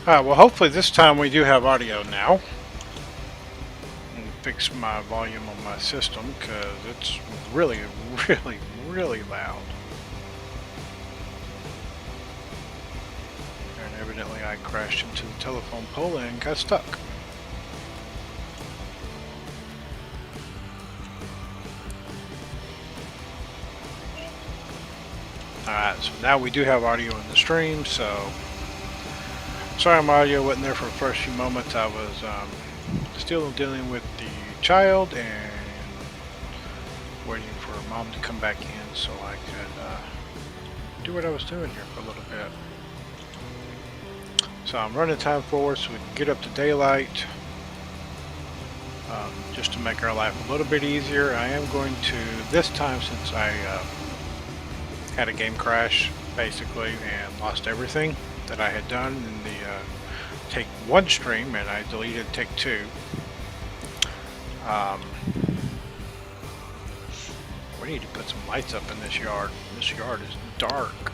Well, hopefully this time we do have audio now. And fix my volume on my system because it's really, really, really loud. And evidently I crashed into the telephone pole and got stuck. Alright, so now we do have audio in the stream, so sorry my audio wasn't there for the first few moments. I was still dealing with the child and waiting for mom to come back in so I could do what I was doing here for a little bit. So I'm running time forward so we can get up to daylight. Just to make our life a little bit easier, I am going to, this time since I had a game crash basically and lost everything that I had done in the take one stream, and I deleted take two. We need to put some lights up in this yard. This yard is dark.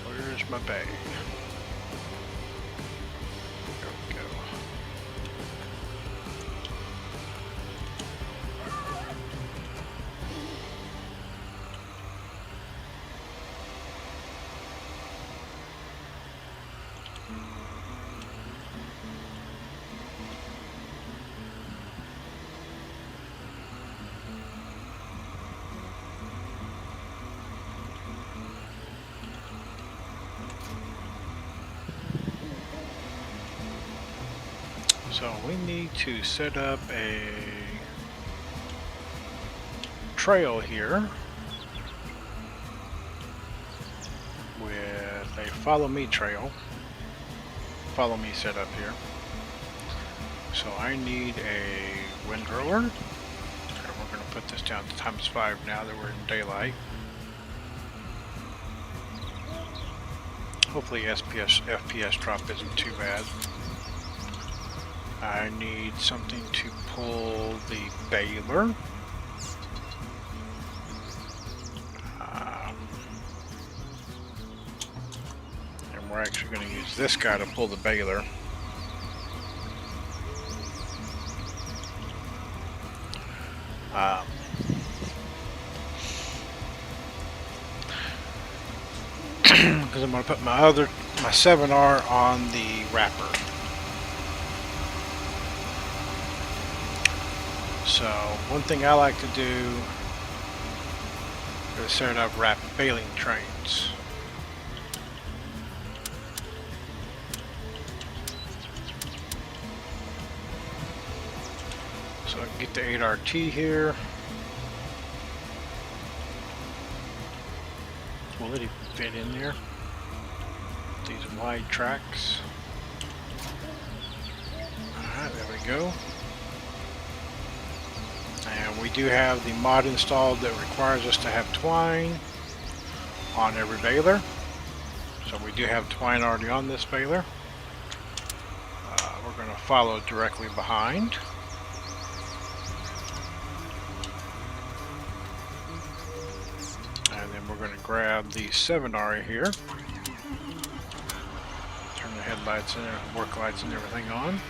Where's my bag? There we go. So we need to set up a trail here with a follow me trail. Follow me set up here. So I need a windrower. And we're going to put this down to ×5 now that we're in daylight. Hopefully FPS drop isn't too bad. I need something to pull the baler. And we're actually going to use this guy to pull the baler. Because I'm going to put my 7R on the wrapper. So one thing I like to do is set up rapid baling trains. So I can get the 8RT here. Will it even fit in there? These wide tracks. Alright, there we go. And we do have the mod installed that requires us to have twine on every baler. So we do have twine already on this baler. We're going to follow directly behind. And then we're going to grab the 7R here. Turn the headlights and work lights and everything on.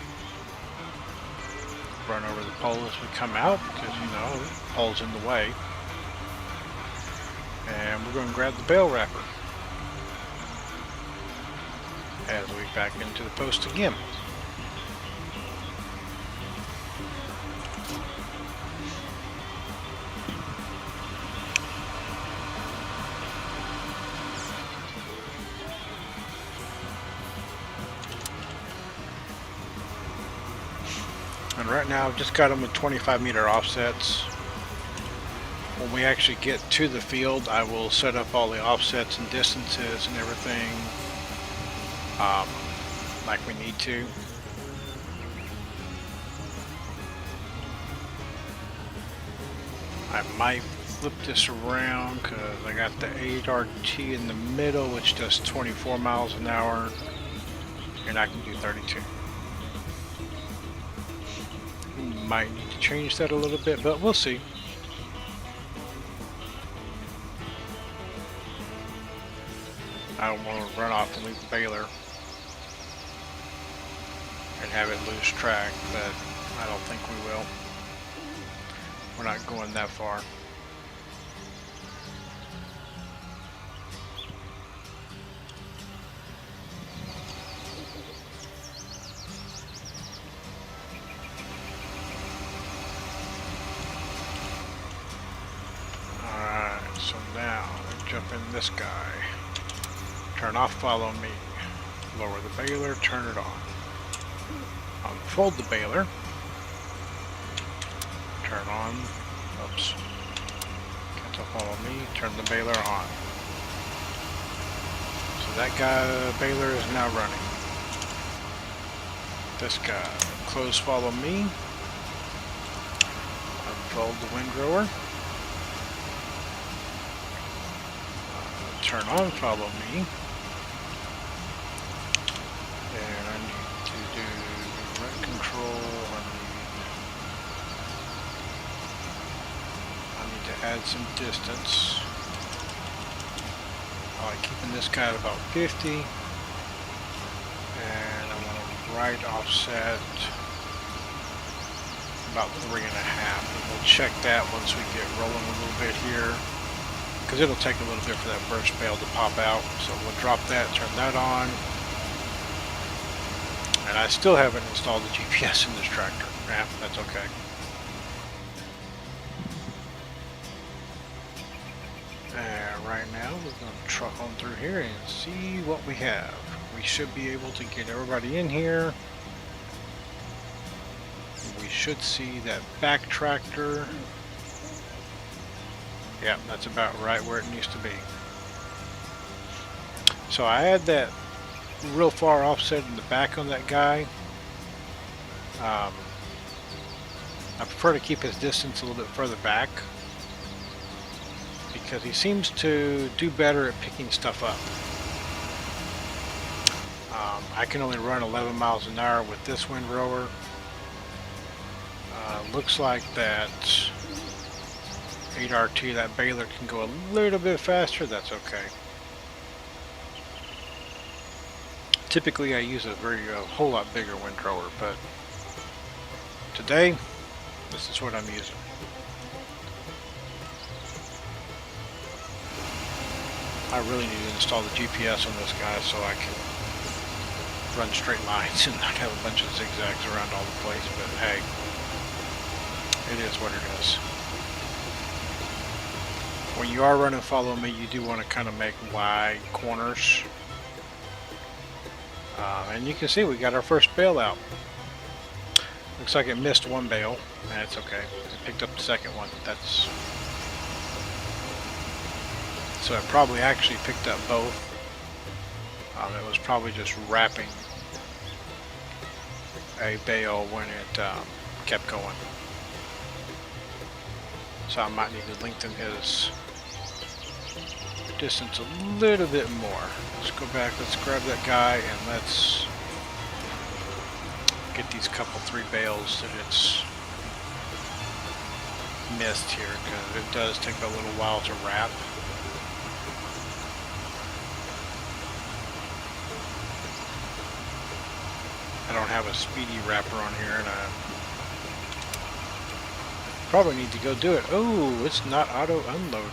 Run over the pole as we come out because, you know, the pole's in the way. And we're going to grab the bale wrapper as we back into the post again. And right now I've just got them with 25-meter offsets. When we actually get to the field, I will set up all the offsets and distances and everything like we need to. I might flip this around because I got the 8RT in the middle, which does 24 miles an hour, and I can do 32. Might need to change that a little bit, but we'll see. I don't want to run off and leave the baler. and have it lose track, but I don't think we will. We're not going that far. Alright, so now jump in this guy. Turn off follow me. Lower the baler, turn it on. Unfold the baler. Turn on, oops. Cancel follow me, turn the baler on. So that guy, baler is now running. This guy, close follow me. Unfold the windrower. Turn on follow me. And I need to do run control. I need to add some distance. I like keeping this guy at about 50. And I want to right offset about 3.5. And we'll check that once we get rolling a little bit here, because it'll take a little bit for that burst bale to pop out. So we'll drop that, turn that on. And I still haven't installed the GPS in this tractor. Yeah, that's okay. And right now we're going to truck on through here and see what we have. We should be able to get everybody in here. We should see that back tractor. Yeah, that's about right where it needs to be. So I had that real far offset in the back on that guy. I prefer to keep his distance a little bit further back, because he seems to do better at picking stuff up. I can only run 11 miles an hour with this windrower. Looks like that 8RT, that baler, can go a little bit faster. That's okay. Typically I use a whole lot bigger windrower, but today this is what I'm using. I really need to install the GPS on this guy so I can run straight lines and not have a bunch of zigzags around all the place, but hey, it is what it is. When you are running follow me, you do want to kind of make wide corners. And you can see we got our first bale out. Looks like it missed one bale. That's okay. It picked up the second one. That's so it probably actually picked up both. It was probably just wrapping a bale when it kept going. So I might need to lengthen his distance a little bit more. Let's go back, let's grab that guy, and let's get these couple 3 bales that it's missed here, because it does take a little while to wrap. I don't have a speedy wrapper on here, and I probably need to go do it. Oh, it's not auto unloading.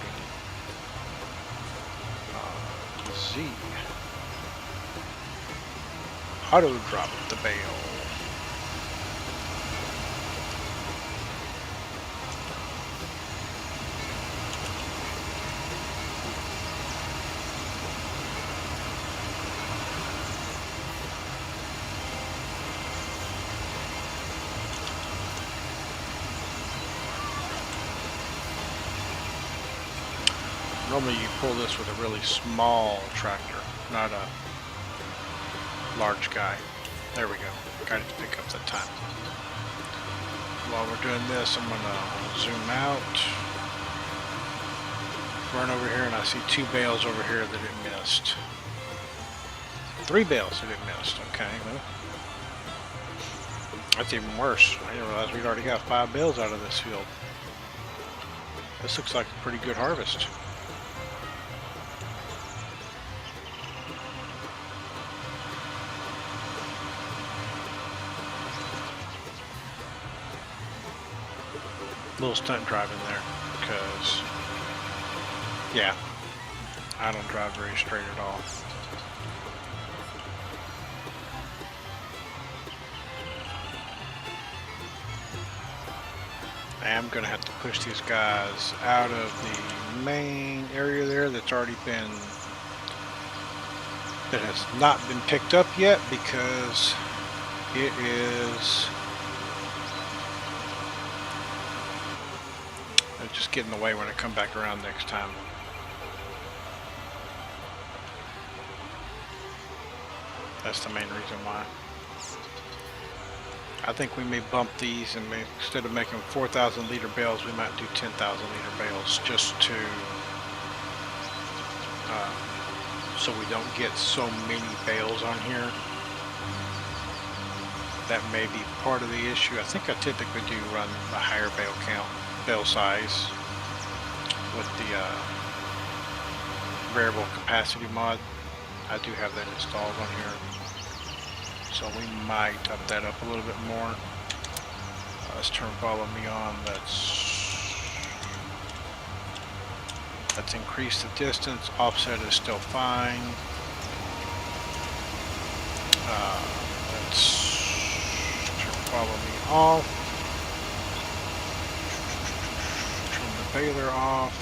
Z. Auto drop the bale. Normally you pull this with a really small tractor, not a large guy. There we go. Got it to pick up that time. While we're doing this, I'm going to zoom out, run over here, and I see 2 bales over here that it missed. 3 bales that it missed. Okay, well, that's even worse. I didn't realize we'd already got 5 bales out of this field. This looks like a pretty good harvest. little stunt driving there, because, yeah, I don't drive very straight at all. I am going to have to push these guys out of the main area there that has not been picked up yet, because it is just get in the way when I come back around next time. That's the main reason why. I think we may bump these, and instead of making 4,000 liter bales, we might do 10,000 liter bales, just to so we don't get so many bales on here. That may be part of the issue. I think I typically do run a higher bale size with the variable capacity mod. I do have that installed on here, so we might up that up a little bit more. Let's turn follow me on. Let's increase the distance. Offset is still fine. Let's turn follow me off. Turn the baler off.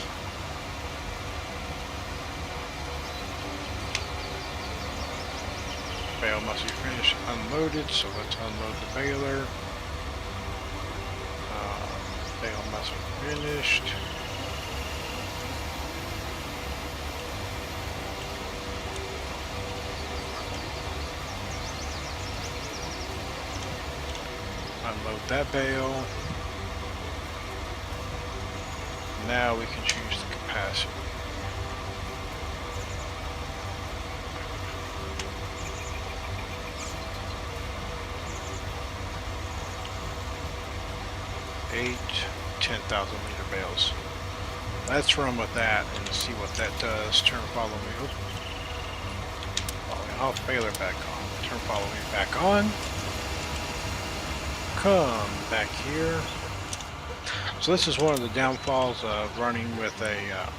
Bale must be finished unloaded, so let's unload the baler. Bale must be finished. Unload that bale. Now we can choose the capacity. Eight 10,000 liter bales. Let's run with that and see what that does. Turn follow me. Following off, baler back on. Turn follow me back on. Come back here. So this is one of the downfalls of running with a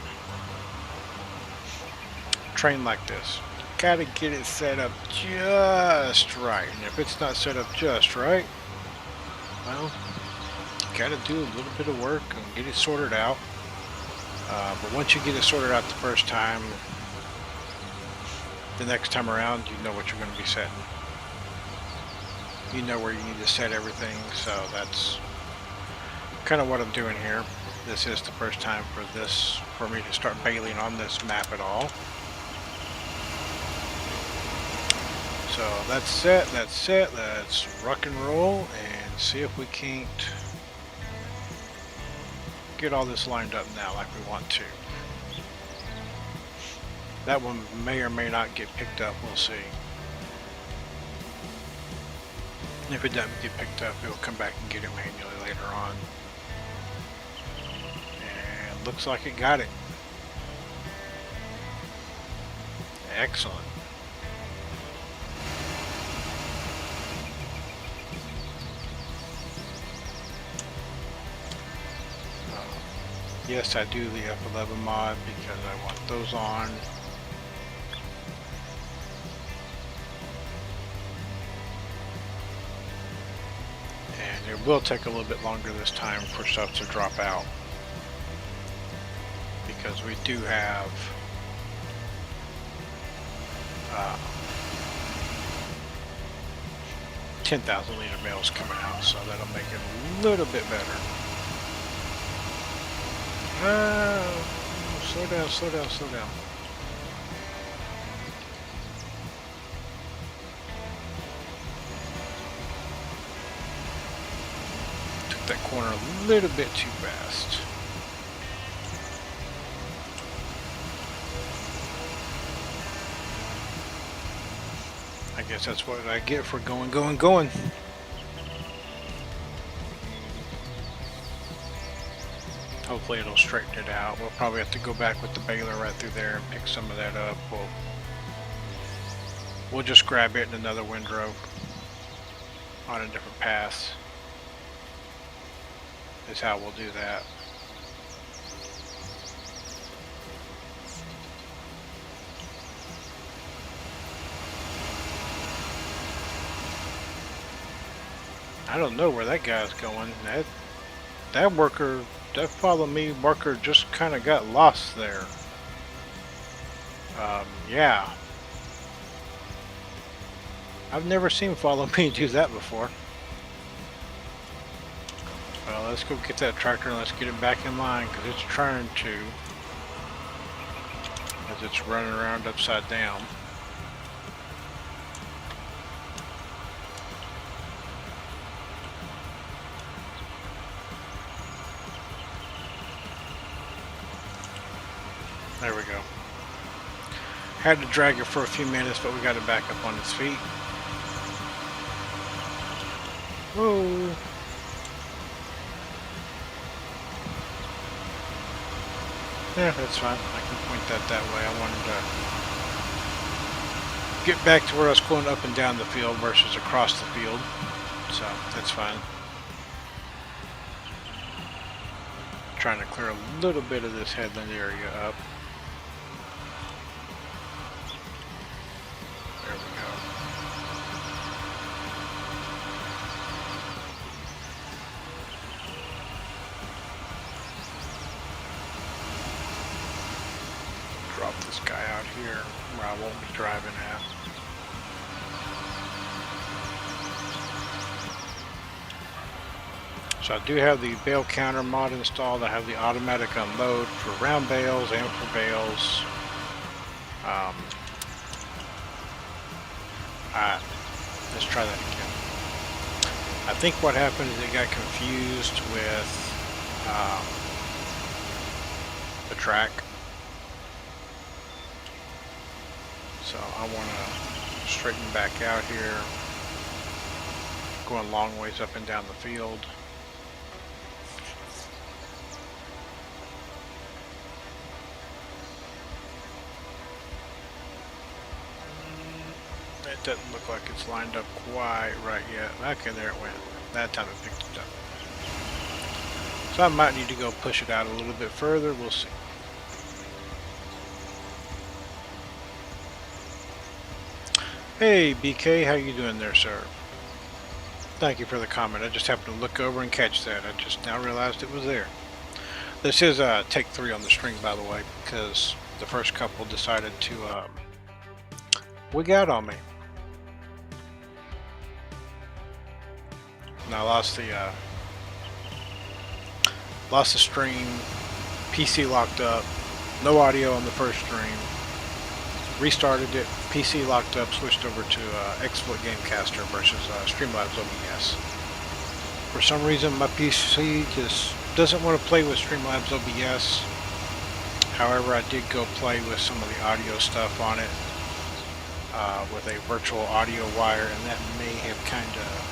train like this. Gotta get it set up just right, and if it's not set up just right, well, you gotta do a little bit of work and get it sorted out. But once you get it sorted out the first time, the next time around, you know what you're going to be setting. You know where you need to set everything, so that's kind of what I'm doing here. This is the first time for me to start baling on this map at all. So that's set, let's rock and roll and see if we can't get all this lined up now like we want to. That one may or may not get picked up, we'll see. If it doesn't get picked up, we'll come back and get it manually later on. And looks like it got it. Excellent. Yes, I do the F11 mod because I want those on. And it will take a little bit longer this time for stuff to drop out, because we do have 10,000 liter bales coming out, so that'll make it a little bit better. Slow down, slow down, slow down. Took that corner a little bit too fast. I guess that's what I get for going. Hopefully it'll straighten it out. We'll probably have to go back with the baler right through there and pick some of that up. We'll just grab it in another windrow on a different pass. is how we'll do that. I don't know where that guy's going. That worker, that follow me worker just kind of got lost there. Yeah. I've never seen follow me do that before. Well, let's go get that tractor and let's get it back in line because it's trying to. As it's running around upside down. There we go. Had to drag it for a few minutes, but we got it back up on its feet. Whoa. Yeah, that's fine. I can point that way. I wanted to get back to where I was going up and down the field versus across the field. So, that's fine. Trying to clear a little bit of this headland area up. There we go. Drop this guy out here where I won't be driving at. So I do have the bale counter mod installed. I have the automatic unload for round bales and for bales. Let's try that again. I think what happened is it got confused with the track. So I want to straighten back out here, going long ways up and down the field. It doesn't look like it's lined up quite right yet. Okay, there it went. That time it picked it up. So I might need to go push it out a little bit further. We'll see. Hey BK, how you doing there, sir? Thank you for the comment. I just happened to look over and catch that. I just now realized it was there. This is take 3 on the string, by the way, because the first couple decided to wig out on me. And I lost the stream, PC locked up, no audio on the first stream, restarted it, PC locked up, switched over to XSplit Gamecaster versus Streamlabs OBS. For some reason my PC just doesn't want to play with Streamlabs OBS. However, I did go play with some of the audio stuff on it with a virtual audio wire, and that may have kind of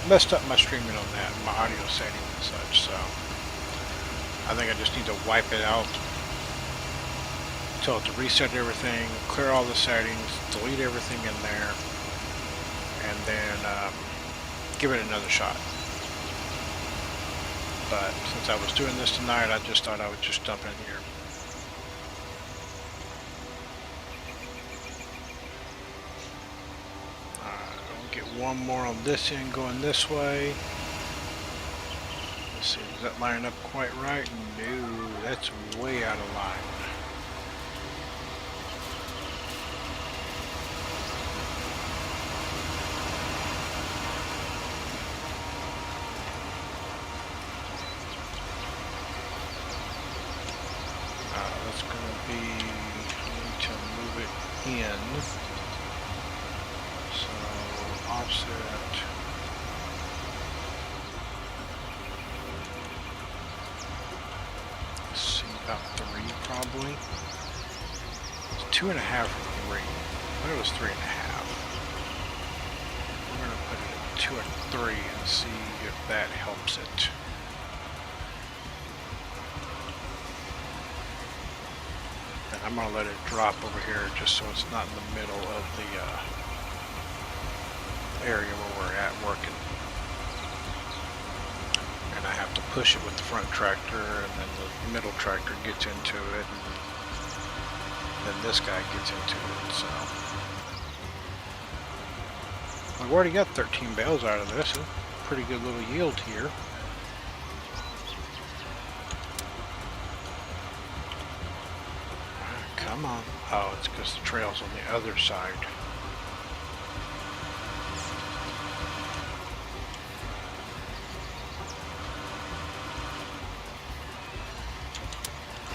messed up my streaming on that, my audio settings and such. So I think I just need to wipe it out, tell it to reset everything, clear all the settings, delete everything in there, and then give it another shot. But since I was doing this tonight, I just thought I would just dump in here. Get one more on this end going this way. Let's see, does that line up quite right? No, that's way out of line. That's going to be, I need to move it in. So offset. Let's see, about 3 probably. It's 2.5 or 3. I thought it was 3.5. We're going to put it at 2 or 3 and see if that helps it. And I'm going to let it drop over here just so it's not in the middle of the area where we're at working. And and I have to push it with the front tractor, and then the middle tractor gets into it, and then this guy gets into it. So we've already got 13 bales out of this. A pretty good little yield here. Come on. Oh, it's because the trail's on the other side.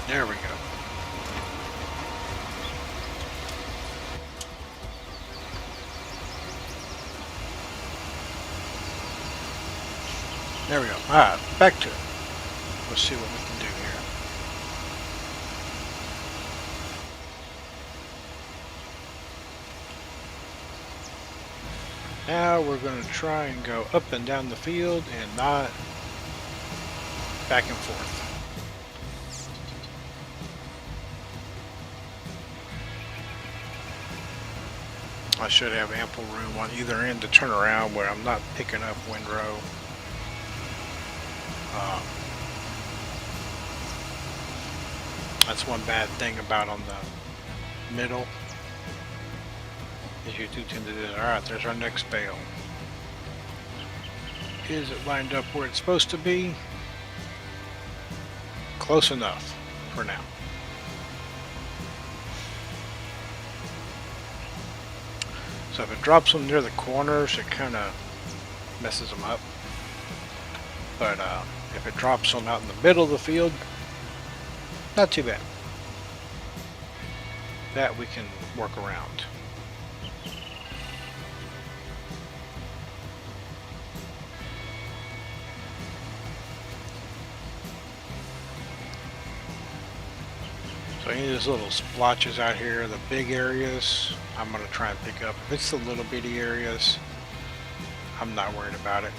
There we go. There we go. Alright, back to it. Let's see what we can do here. Now we're going to try and go up and down the field and not back and forth. I should have ample room on either end to turn around where I'm not picking up windrow. That's one bad thing about on the middle, is you do tend to do that. Alright, there's our next bale. Is it lined up where it's supposed to be? Close enough for now. So if it drops them near the corners, it kind of messes them up. But if it drops them out in the middle of the field, not too bad. That we can work around. So any of these little splotches out here, the big areas, I'm going to try and pick up. If it's the little bitty areas, I'm not worried about it.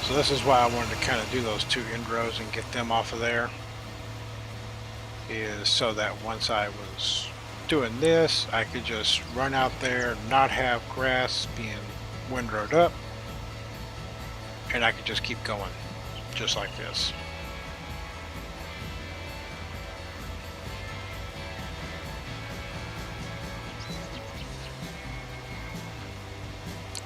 So this is why I wanted to kind of do those two end rows and get them off of there, is so that once I was doing this, I could just run out there, not have grass being windrowed up, and I could just keep going just like this.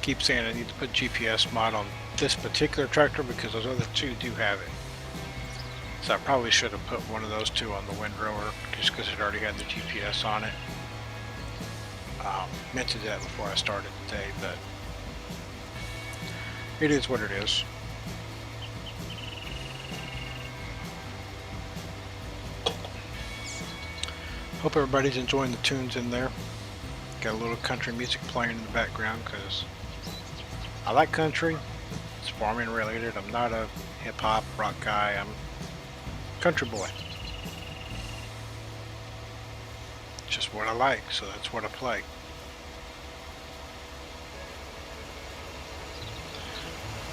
Keep saying I need to put GPS mod on this particular tractor because those other two do have it. So I probably should have put one of those two on the windrower just because it already had the GPS on it. Meant to do that before I started today, but it is what it is. Hope everybody's enjoying the tunes in there. Got a little country music playing in the background because I like country. It's farming related. I'm not a hip-hop rock guy. I'm a country boy. It's just what I like, so that's what I play.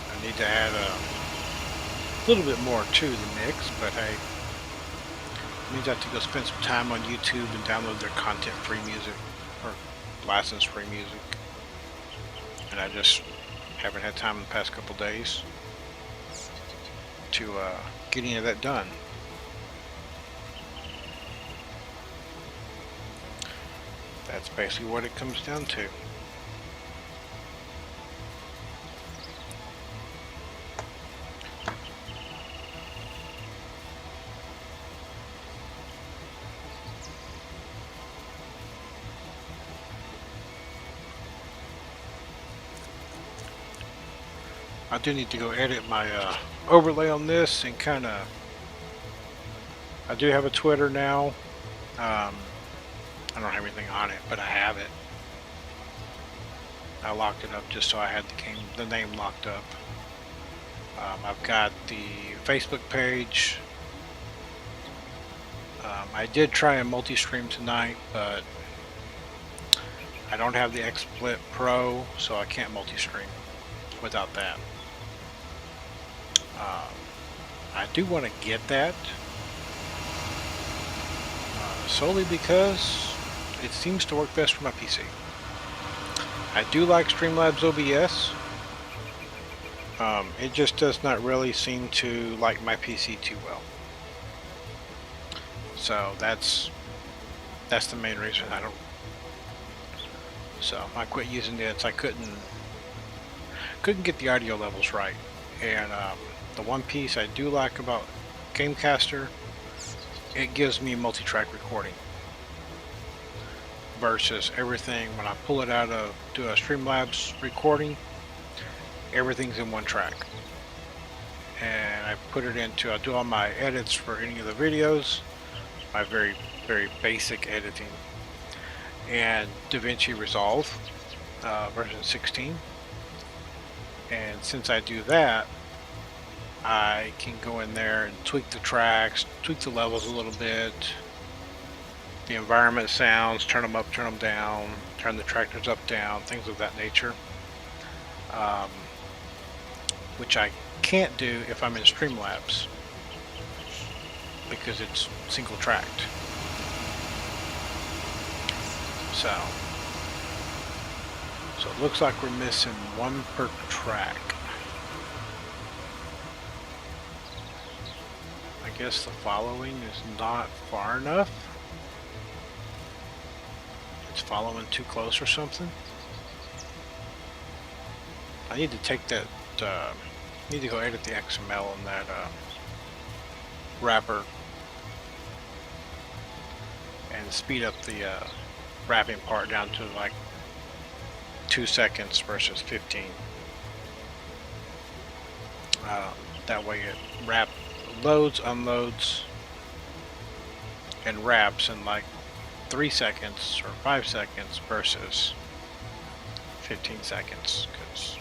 I need to add a little bit more to the mix, but hey, it means I have to go spend some time on YouTube and download their content-free music or license-free music, and I just haven't had time in the past couple days to get any of that done. That's basically what it comes down to. I do need to go edit my overlay on this and kind of, I do have a Twitter now. I don't have anything on it, but I have it. I locked it up just so I had the name locked up. I've got the Facebook page. I did try a multi-stream tonight, but I don't have the XSplit Pro, so I can't multi-stream without that. I do want to get that solely because it seems to work best for my PC. I do like Streamlabs OBS. It just does not really seem to like my PC too well. So that's the main reason I don't. So I quit using it. I couldn't get the audio levels right. And the one piece I do like about Gamecaster, it gives me multi-track recording versus everything when I pull it out of do a Streamlabs recording, everything's in one track. And I put it into, I do all my edits for any of the videos, my very basic editing, and DaVinci Resolve version 16. And since I do that, I can go in there and tweak the tracks, tweak the levels a little bit, the environment sounds, turn them up, turn them down, turn the tractors up, down, things of that nature, which I can't do if I'm in Streamlabs because it's single tracked. So it looks like we're missing one per track. I guess the following is not far enough. It's following too close or something. I need to take that, need to go edit the XML on that wrapper and speed up the wrapping part down to like 2 seconds versus 15. That way it loads, unloads, and wraps in like 3 seconds or 5 seconds versus 15 seconds. Because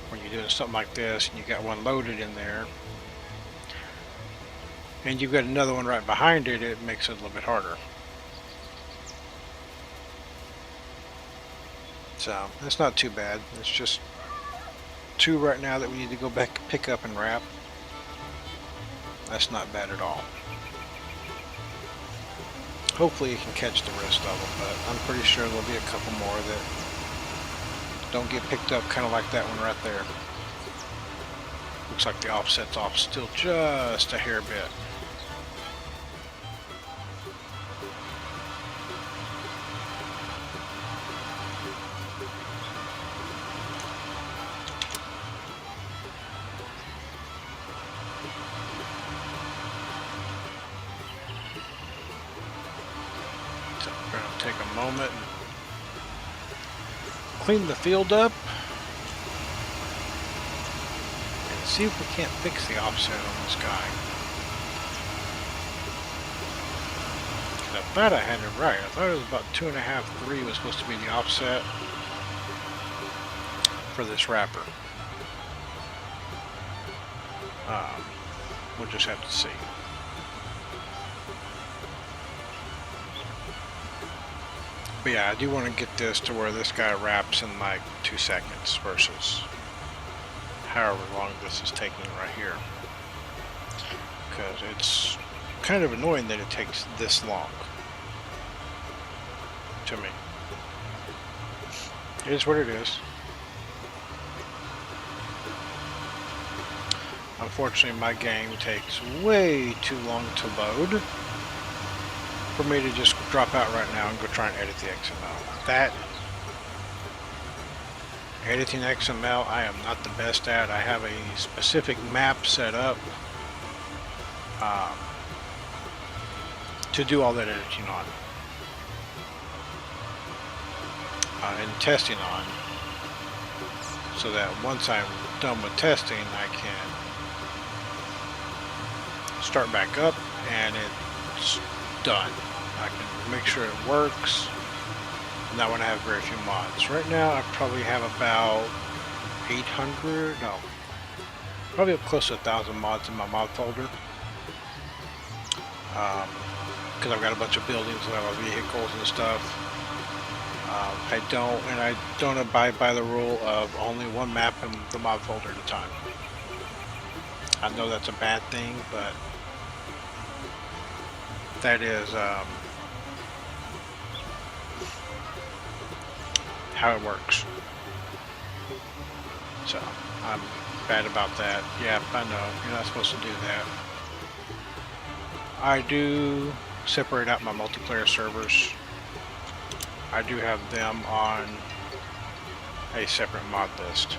when you're doing something like this and you got one loaded in there and you've got another one right behind it, it makes it a little bit harder. So it's not too bad. It's just 2 right now that we need to go back, pick up, and wrap. That's not bad at all. Hopefully you can catch the rest of them, but I'm pretty sure there'll be a couple more that don't get picked up, kind of like that one right there. Looks like the offset's off still just a hair bit. Take a moment and clean the field up and see if we can't fix the offset on this guy. I thought I had it right. I thought it was about 2.5, 3 was supposed to be the offset for this wrapper. We'll just have to see. But yeah, I do want to get this to where this guy wraps in like 2 seconds versus however long this is taking right here. Because it's kind of annoying that it takes this long to me. It is what it is. Unfortunately, my game takes way too long to load for me to just drop out right now and go try and edit the XML. That editing XML I am not the best at. I have a specific map set up to do all that editing on and testing on, so that once I'm done with testing I can start back up and it's done. I can make sure it works, and that one I have very few mods. Right now I probably have about 800, no, probably up close to 1,000 mods in my mod folder. Because I've got a bunch of buildings and I have vehicles and stuff. I don't abide by the rule of only one map in the mod folder at a time. I know that's a bad thing, but that is how it works. So I'm bad about that. Yeah, I know you're not supposed to do that. I do separate out my multiplayer servers. I do have them on a separate mod list.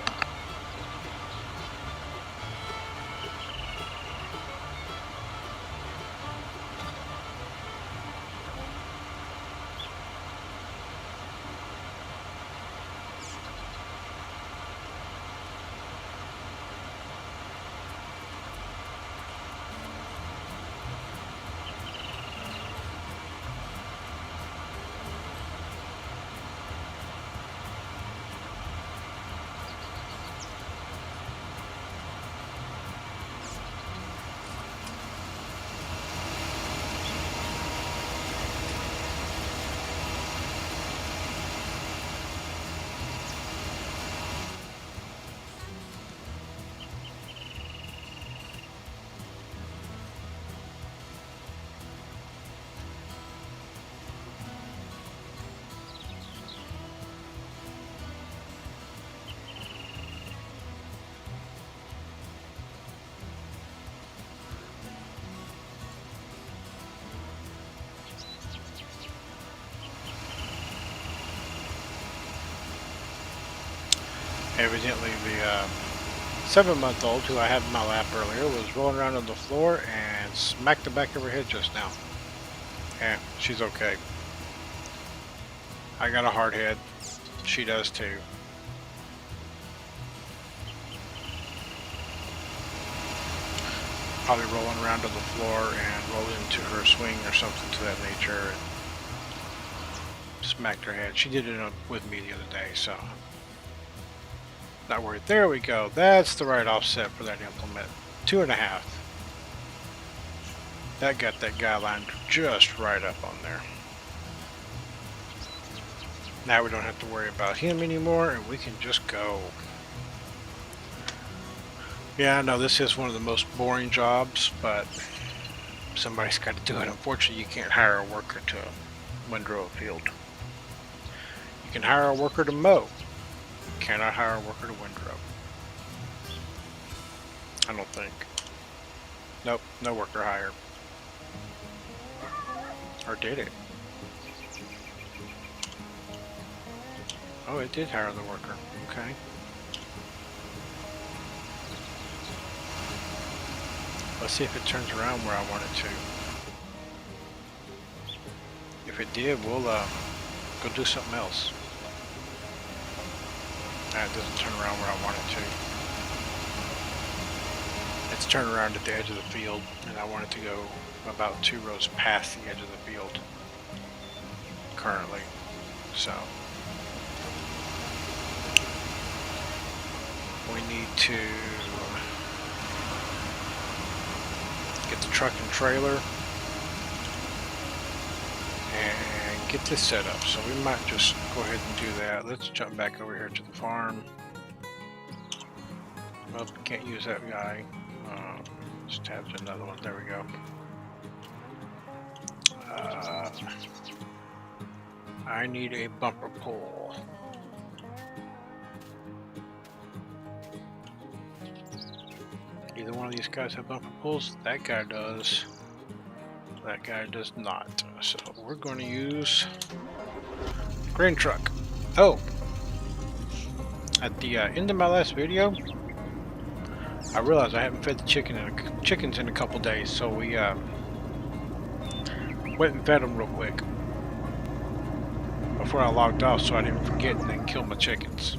Evidently the 7-month-old who I had in my lap earlier was rolling around on the floor and smacked the back of her head just now. Yeah, she's okay. I got a hard head. She does too. Probably rolling around on the floor and rolled into her swing or something to that nature and smacked her head. She did it with me the other day, so not worried. There we go. That's the right offset for that implement. 2.5. That got that guy lined just right up on there. Now we don't have to worry about him anymore, and we can just go. Yeah, I know this is one of the most boring jobs, but somebody's got to do it. Unfortunately, you can't hire a worker to windrow a field. You can hire a worker to mow. You cannot hire a worker to windrow. I don't think. Nope, no worker hire. Or did it? Oh, it did hire the worker. Okay. Let's see if it turns around where I want it to. If it did, we'll go do something else. It doesn't turn around where I want it to. It's turned around at the edge of the field, and I want it to go about 2 rows past the edge of the field currently. So we need to get the truck and trailer and get this set up. So we might just go ahead and do that. Let's jump back over here to the farm. Well, can't use that guy. Just tab to another one. There we go. I need a bumper pull. Either one of these guys have bumper pulls. That guy does. That guy does not. So we're going to use grain truck. Oh, at the end of my last video, I realized I haven't fed the chickens in a couple days, so we went and fed them real quick before I logged off, so I didn't forget and then kill my chickens.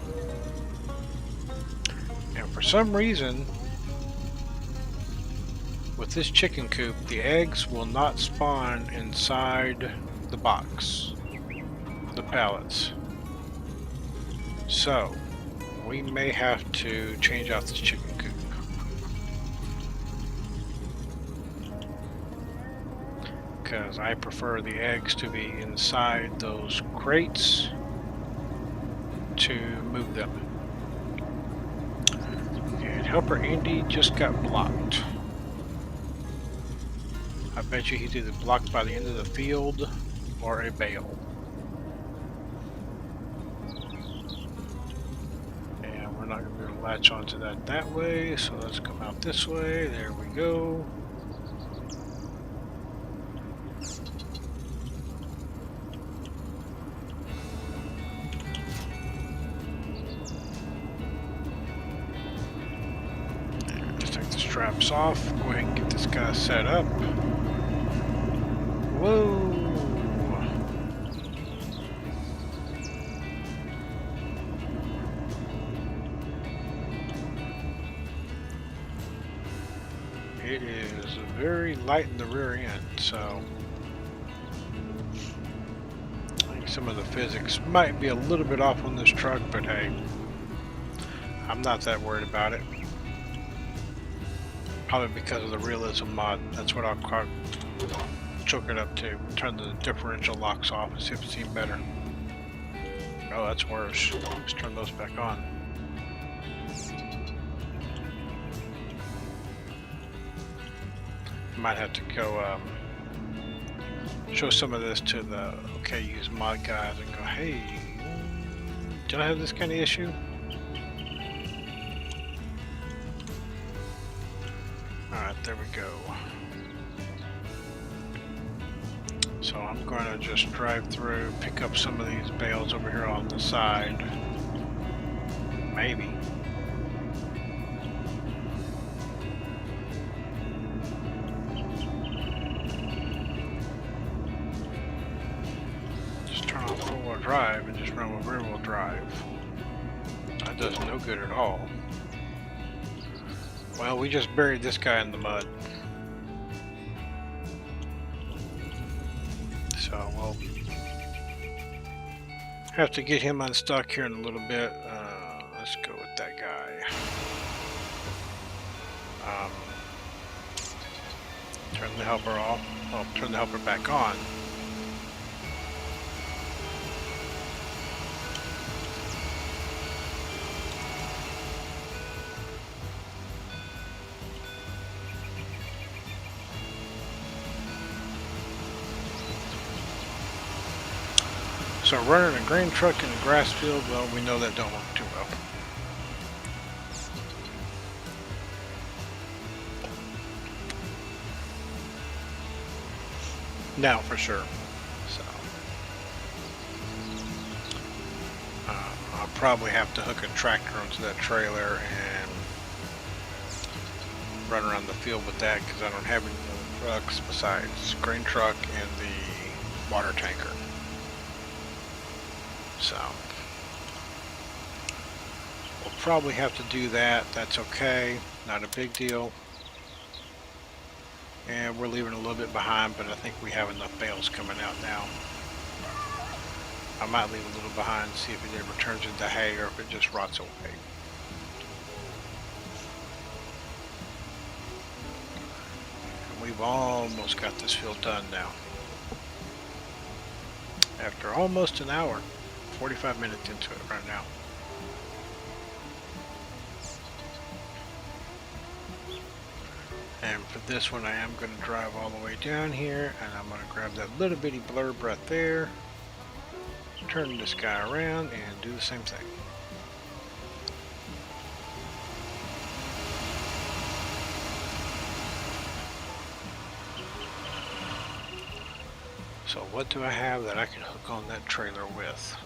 And for some reason, with this chicken coop, the eggs will not spawn inside the box, the pallets. So we may have to change out this chicken coop. Because I prefer the eggs to be inside those crates to move them. And Helper Andy just got blocked. I bet you he's either blocked by the end of the field or a bale. latch onto that way, so let's come out this way. There we go. Let's take the straps off. Go ahead and get this guy set up. Whoa! It is very light in the rear end, so I think some of the physics might be a little bit off on this truck, but hey, I'm not that worried about it. Probably because of the realism mod. That's what I'll choke it up to. Turn the differential locks off and see if it's even better. Oh, that's worse. Let's turn those back on. Might have to go show some of this to the OKU's mod guys and go, hey, did I have this kind of issue? Alright, there we go. So I'm going to just drive through, pick up some of these bales over here on the side. Maybe. Drive and just run with rear wheel drive. That does no good at all. Well, we just buried this guy in the mud. So we'll have to get him unstuck here in a little bit. Let's go with that guy. Turn the helper off. Oh, turn the helper back on. So running a grain truck in a grass field, well, we know that don't work too well. Now for sure. So I'll probably have to hook a tractor onto that trailer and run around the field with that because I don't have any other trucks besides grain truck and the water tanker. So we'll probably have to do that. That's okay, not a big deal. And we're leaving a little bit behind, but I think we have enough bales coming out now. I might leave a little behind and see if it ever turns into hay or if it just rots away. And we've almost got this field done now. After almost an hour. 45 minutes into it right now. And for this one I am going to drive all the way down here and I'm going to grab that little bitty blurb right there, turn this guy around and do the same thing. So what do I have that I can hook on that trailer with?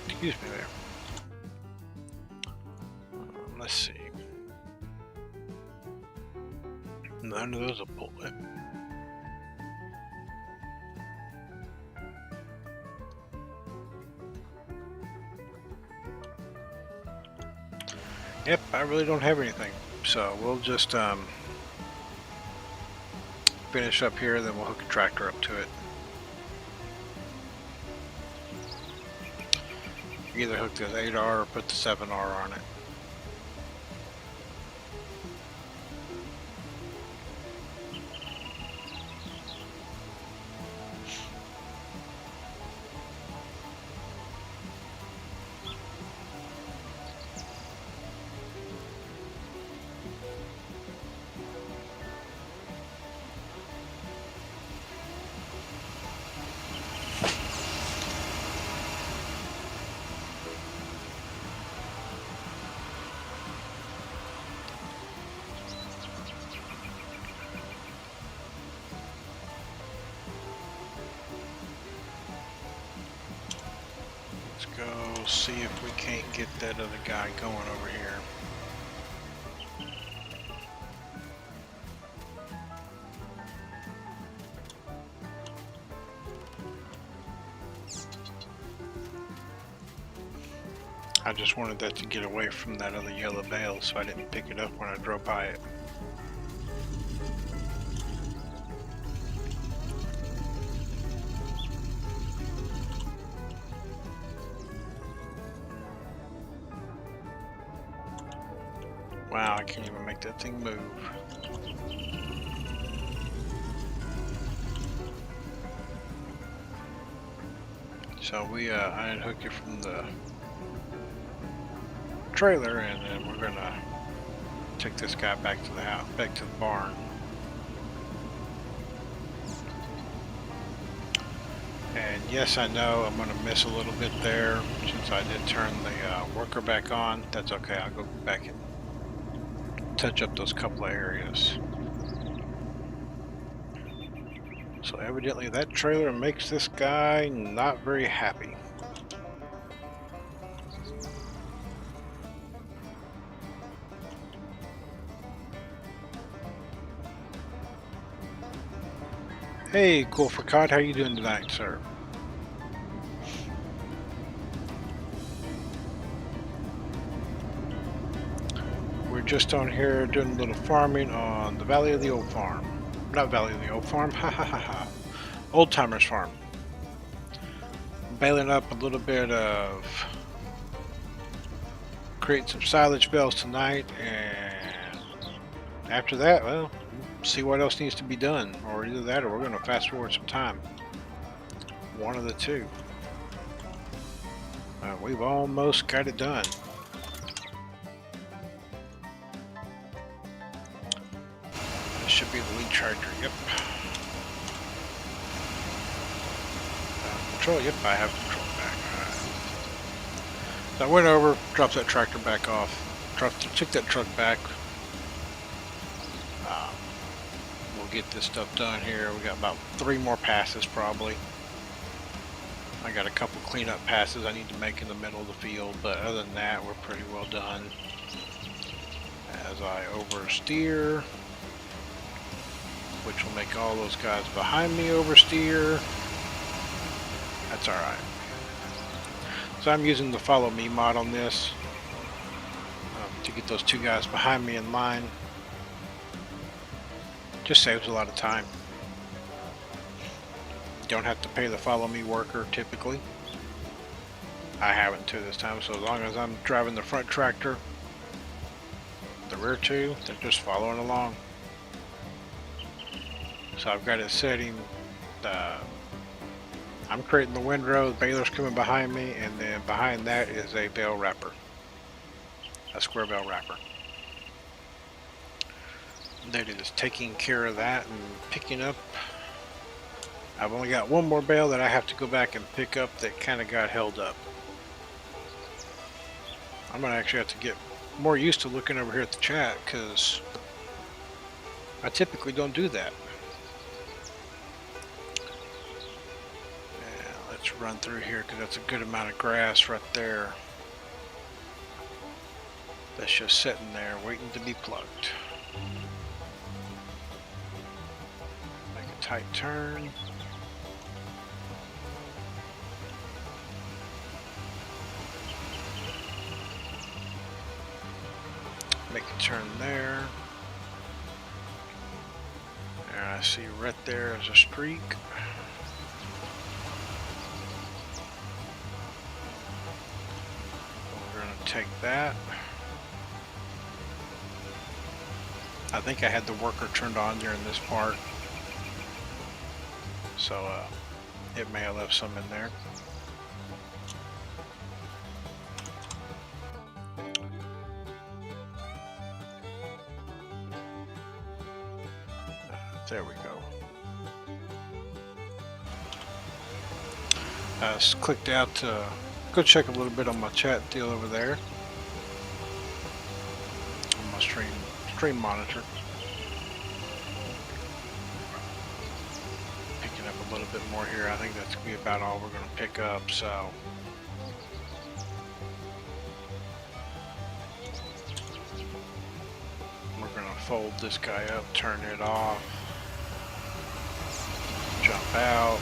Excuse me there. Let's see. None of those will pull it. Yep, I really don't have anything. So we'll just finish up here, then we'll hook a tractor up to it. Either hook this 8R or put the 7R on it. we'll see if we can't get that other guy going over here. I just wanted that to get away from that other yellow bale, so I didn't pick it up when I drove by it. Wow, I can't even make that thing move. So I unhooked it from the trailer, and then we're gonna take this guy back to the house, back to the barn. And yes, I know I'm gonna miss a little bit there since I did turn the worker back on. That's okay, I'll go back and touch up those couple of areas. So evidently that trailer makes this guy not very happy. Hey, Cool for Cod, how you doing tonight, sir? We're just on here doing a little farming on the Valley of the Old Farm. Not Valley of the Old Farm, ha ha ha ha. Old Timers Farm. Baling up a little bit of, create some silage bales tonight, and after that, well, see what else needs to be done, or either that or we're going to fast forward some time. One of the two. We've almost got it done. This should be the lead charger, yep. Control, yep, I have control back. Alright. So I went over, dropped that tractor back off, took that truck back. We'll get this stuff done here. We got about 3 more passes probably. I got a couple cleanup passes I need to make in the middle of the field, but other than that, we're pretty well done. As I oversteer, which will make all those guys behind me oversteer. That's alright. So I'm using the follow me mod on this to get those 2 guys behind me in line. Just saves a lot of time. Don't have to pay the follow me worker typically. I haven't to this time, so as long as I'm driving the front tractor, the rear 2, they're just following along. So I've got it setting, I'm creating the windrow, the baler's coming behind me, and then behind that is a bale wrapper. A square bale wrapper. That is taking care of that and picking up. I've only got 1 more bale that I have to go back and pick up that kind of got held up. I'm going to actually have to get more used to looking over here at the chat because I typically don't do that. Yeah, let's run through here because that's a good amount of grass right there. That's just sitting there waiting to be plucked. Make a tight turn. Make a turn there. And I see right there is a streak. We're going to take that. I think I had the worker turned on during this part. So it may have left some in there. There we go. I just clicked out to go check a little bit on my chat deal over there. On my stream monitor. Picking up a little bit more here. I think that's going to be about all we're going to pick up, so fold this guy up, turn it off, jump out,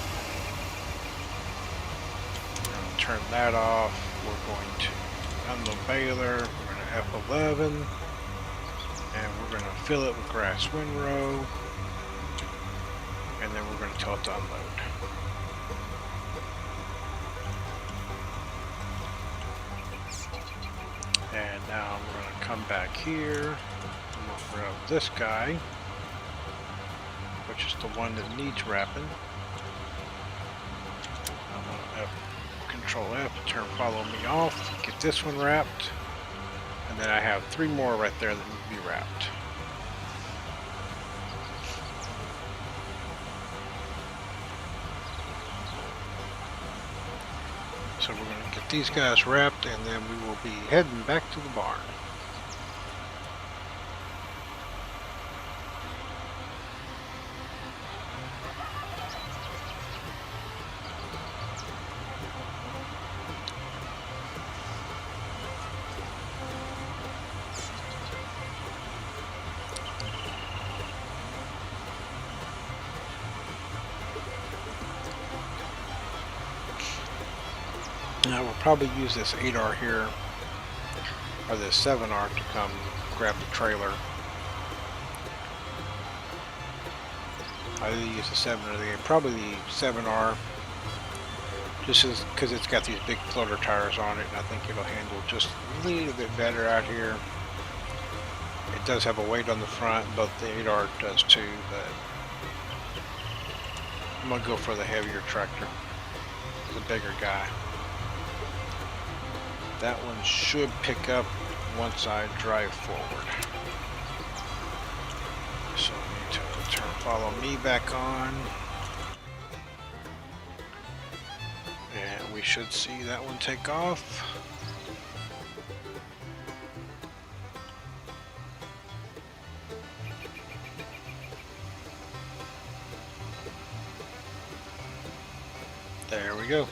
turn that off. We're going to unload baler, we're going to F11, and we're going to fill it with grass windrow, and then we're going to tell it to unload. And now we're going to come back here, and we'll grab this guy, which is the one that needs wrapping. I'm going to Control F, turn follow me off, get this one wrapped, and then I have 3 more right there that need to be wrapped. So we're going to get these guys wrapped, and then we will be heading back to the barn. Now we'll probably use this 8R here, or this 7R to come grab the trailer. I either use the 7 or the 8, probably the 7R, just because it's got these big floater tires on it, and I think it'll handle just a little bit better out here. It does have a weight on the front, but the 8R does too, but I'm going to go for the heavier tractor, the bigger guy. That one should pick up once I drive forward. So I need to turn follow me back on. And we should see that one take off. There we go.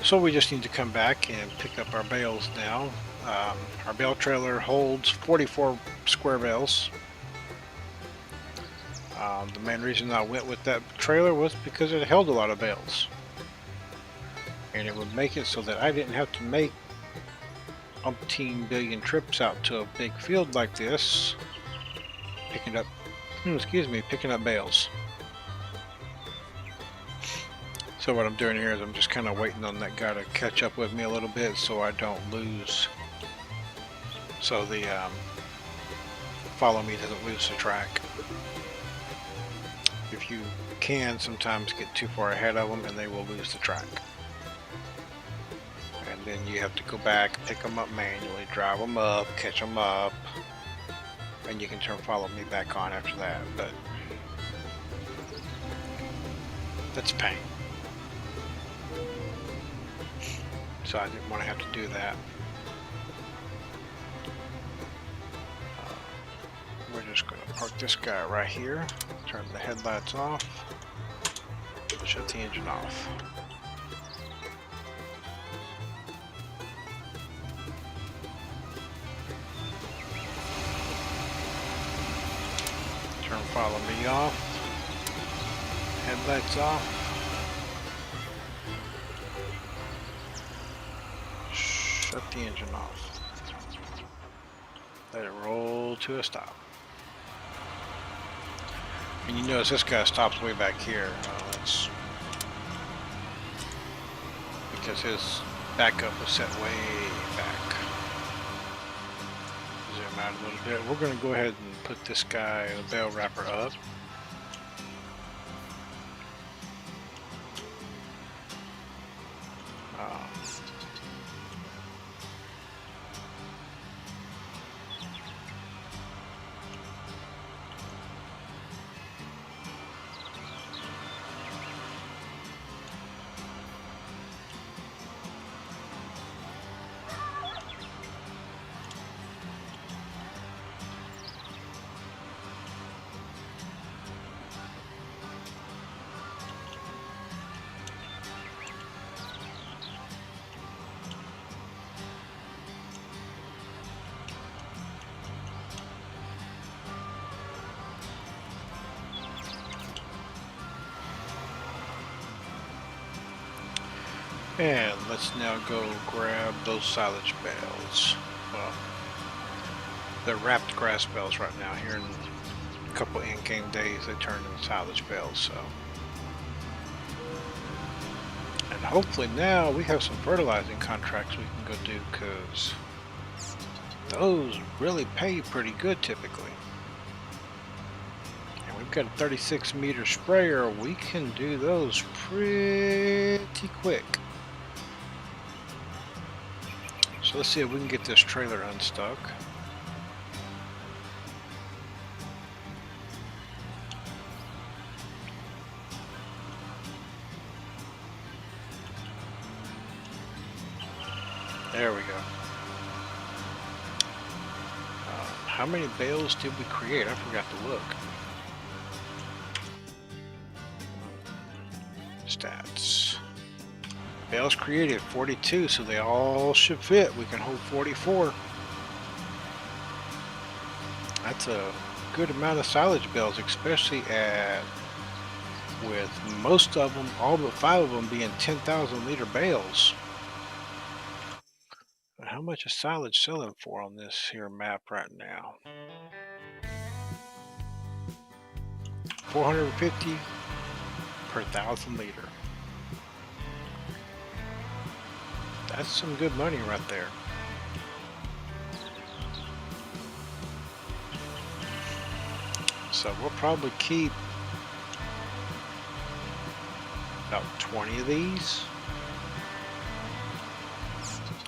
So we just need to come back and pick up our bales now. Our bale trailer holds 44 square bales. The main reason I went with that trailer was because it held a lot of bales. And it would make it so that I didn't have to make umpteen billion trips out to a big field like this, picking up bales. So what I'm doing here is I'm just kind of waiting on that guy to catch up with me a little bit so I don't lose, so the follow me doesn't lose the track. If you can sometimes get too far ahead of them and they will lose the track. And then you have to go back, pick them up manually, drive them up, catch them up, and you can turn follow me back on after that, but that's a pain. So I didn't want to have to do that. We're just going to park this guy right here, turn the headlights off, shut the engine off. Turn follow me off, headlights off. Shut the engine off. Let it roll to a stop. And you notice this guy stops way back here. That's because his backup was set way back. Zoom out a little bit. We're going to go ahead and put this guy, the bale wrapper, up. And let's now go grab those silage bales. Well, they're wrapped grass bales right now. Here in a couple in-game days, they turn into silage bales. So, and hopefully now we have some fertilizing contracts we can go do, because those really pay pretty good typically. And we've got a 36-meter sprayer. We can do those pretty quick. So let's see if we can get this trailer unstuck. There we go. How many bales did we create? I forgot to look. Stats. Bales created 42, so they all should fit. We can hold 44. That's a good amount of silage bales, especially with most of them, all but 5 of them being 10,000 liter bales. How much is silage selling for on this here map right now? 450 per 1,000 liter. That's some good money right there. So we'll probably keep about 20 of these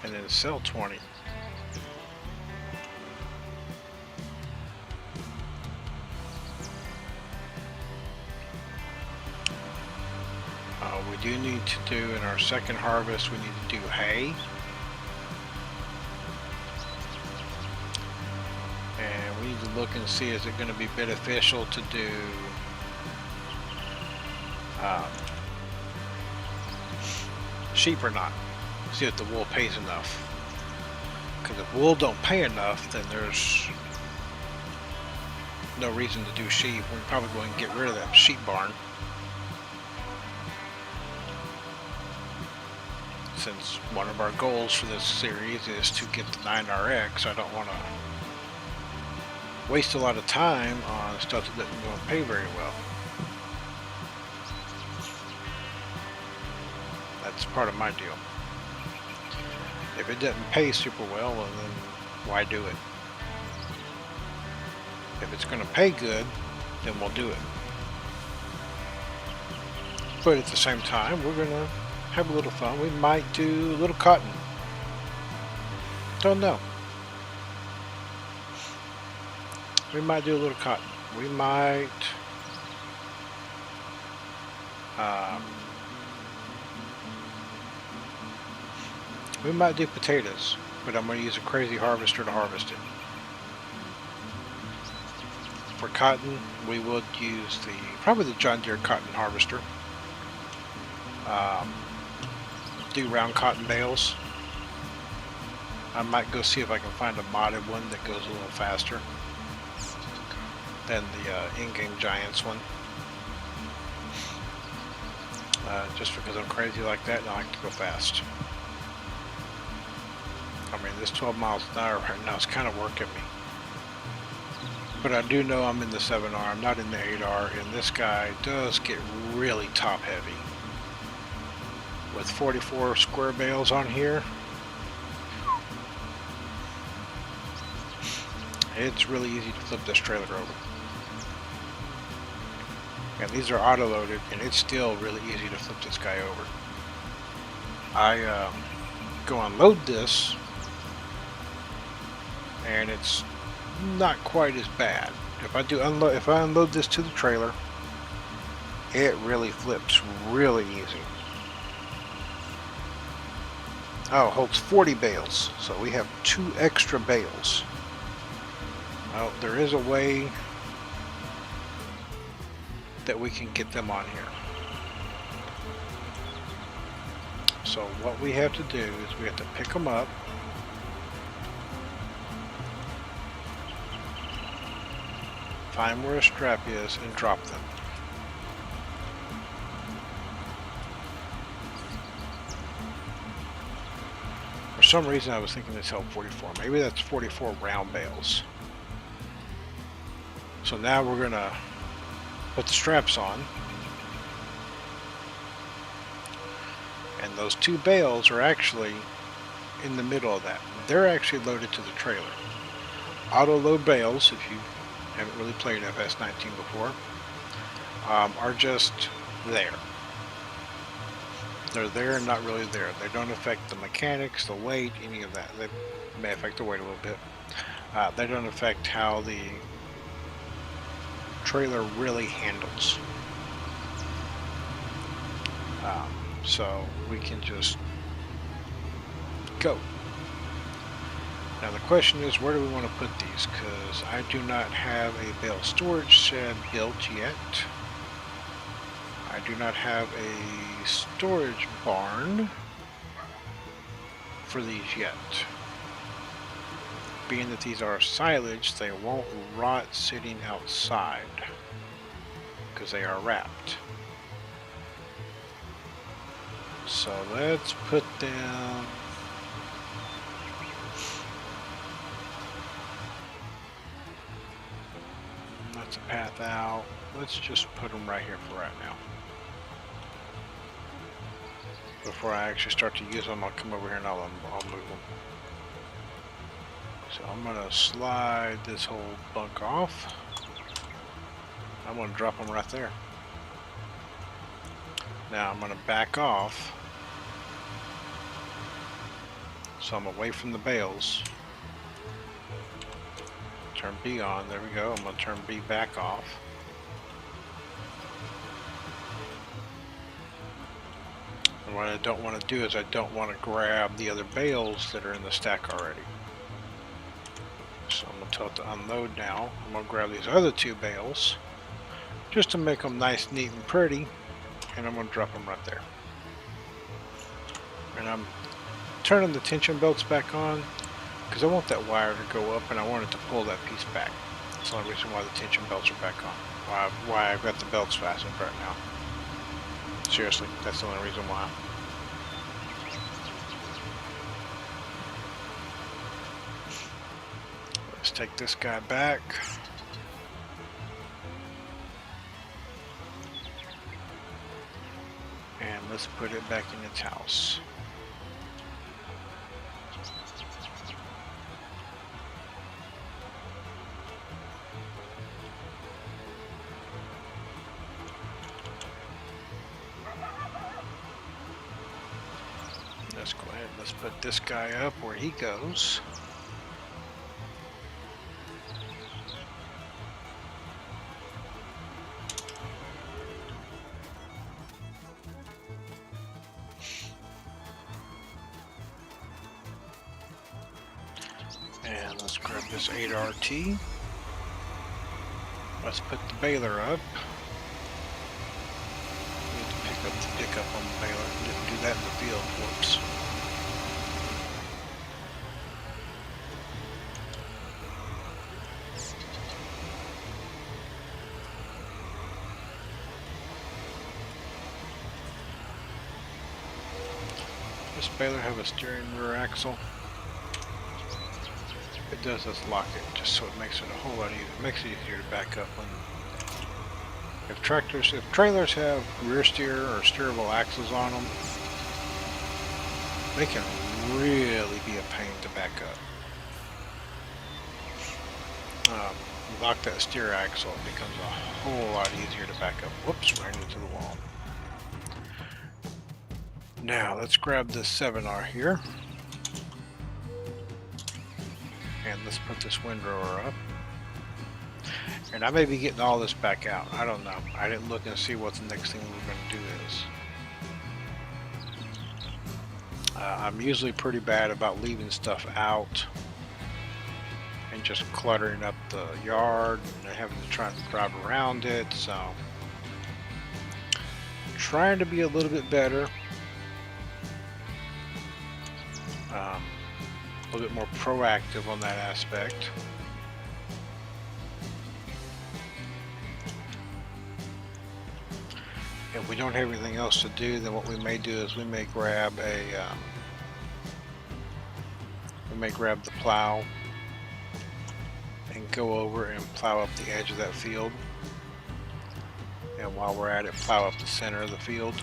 and then sell 20. We do need to do, in our second harvest, we need to do hay. And we need to look and see, is it going to be beneficial to do sheep or not. See if the wool pays enough. Because if wool don't pay enough, then there's no reason to do sheep. We're probably going to get rid of that sheep barn. Since one of our goals for this series is to get the 9RX, I don't want to waste a lot of time on stuff that doesn't go and pay very well. That's part of my deal. If it doesn't pay super well, well then why do it? If it's going to pay good, then we'll do it. But at the same time, we're going to have a little fun. We might do a little cotton. Don't know. We might do a little cotton. We might do potatoes, but I'm going to use a crazy harvester to harvest it. For cotton, we would use probably the John Deere cotton harvester. Do round cotton bales. I might go see if I can find a modded one that goes a little faster than the in-game Giants one. Just because I'm crazy like that and I like to go fast. I mean, this 12 miles an hour right now is kind of working me. But I do know I'm in the 7R, I'm not in the 8R, and this guy does get really top heavy. With 44 square bales on here, it's really easy to flip this trailer over. And these are auto-loaded, and it's still really easy to flip this guy over. I go unload this, and it's not quite as bad. If I unload this to the trailer, it really flips really easy. Oh, it holds 40 bales, so we have 2 extra bales. Well, there is a way that we can get them on here. So what we have to do is we have to pick them up, find where a strap is, and drop them. some reason I was thinking this held 44. Maybe that's 44 round bales. So now we're gonna put the straps on. And those two bales are actually in the middle of that. They're actually loaded to the trailer. Auto load bales, if you haven't really played FS19 before, are just there. They're there and not really there. They don't affect the mechanics, the weight, any of that. They may affect the weight a little bit. They don't affect how the trailer really handles. So we can just go. Now the question is, where do we want to put these? Because I do not have a bale storage shed built yet. I do not have a storage barn for these yet. Being that these are silage, they won't rot sitting outside because they are wrapped. So let's put them that's a path out. Let's just put them right here for right now. Before I actually start to use them, I'll come over here and I'll move them. So I'm gonna slide this whole bunk off. I'm gonna drop them right there. Now I'm gonna back off so I'm away from the bales. Turn B on, there we go. I'm gonna turn B back off. And what I don't want to do is I don't want to grab the other bales that are in the stack already. So I'm going to tell it to unload now. I'm going to grab these other two bales just to make them nice, neat, and pretty. And I'm going to drop them right there. And I'm turning the tension belts back on because I want that wire to go up and I want it to pull that piece back. That's the only reason why the tension belts are back on. Why I've got the belts fastened right now. Seriously, that's the only reason why. Let's take this guy back. And let's put it back in its house. Let's go ahead, let's put this guy up where he goes. And let's grab this 8RT. Let's put the baler up. Need to pick up the pickup on the baler. Didn't do that in the field. Whoops. Does this baler have a steering rear axle? It does, let's lock it just so it makes it a whole lot easier. It makes it easier to back up when if trailers have rear steer or steerable axles on them, they can really be a pain to back up. Lock that steer axle, it becomes a whole lot easier to back up. Whoops, ran into the wall. Now let's grab this 7R here. And let's put this windrower up. And I may be getting all this back out. I don't know. I didn't look and see what the next thing we're going to do is. I'm usually pretty bad about leaving stuff out and just cluttering up the yard and having to try to drive around it. So I'm trying to be a little bit better. A little bit more proactive on that aspect. If we don't have anything else to do, then what we may do is we may grab a we may grab the plow and go over and plow up the edge of that field. And while we're at it, plow up the center of the field,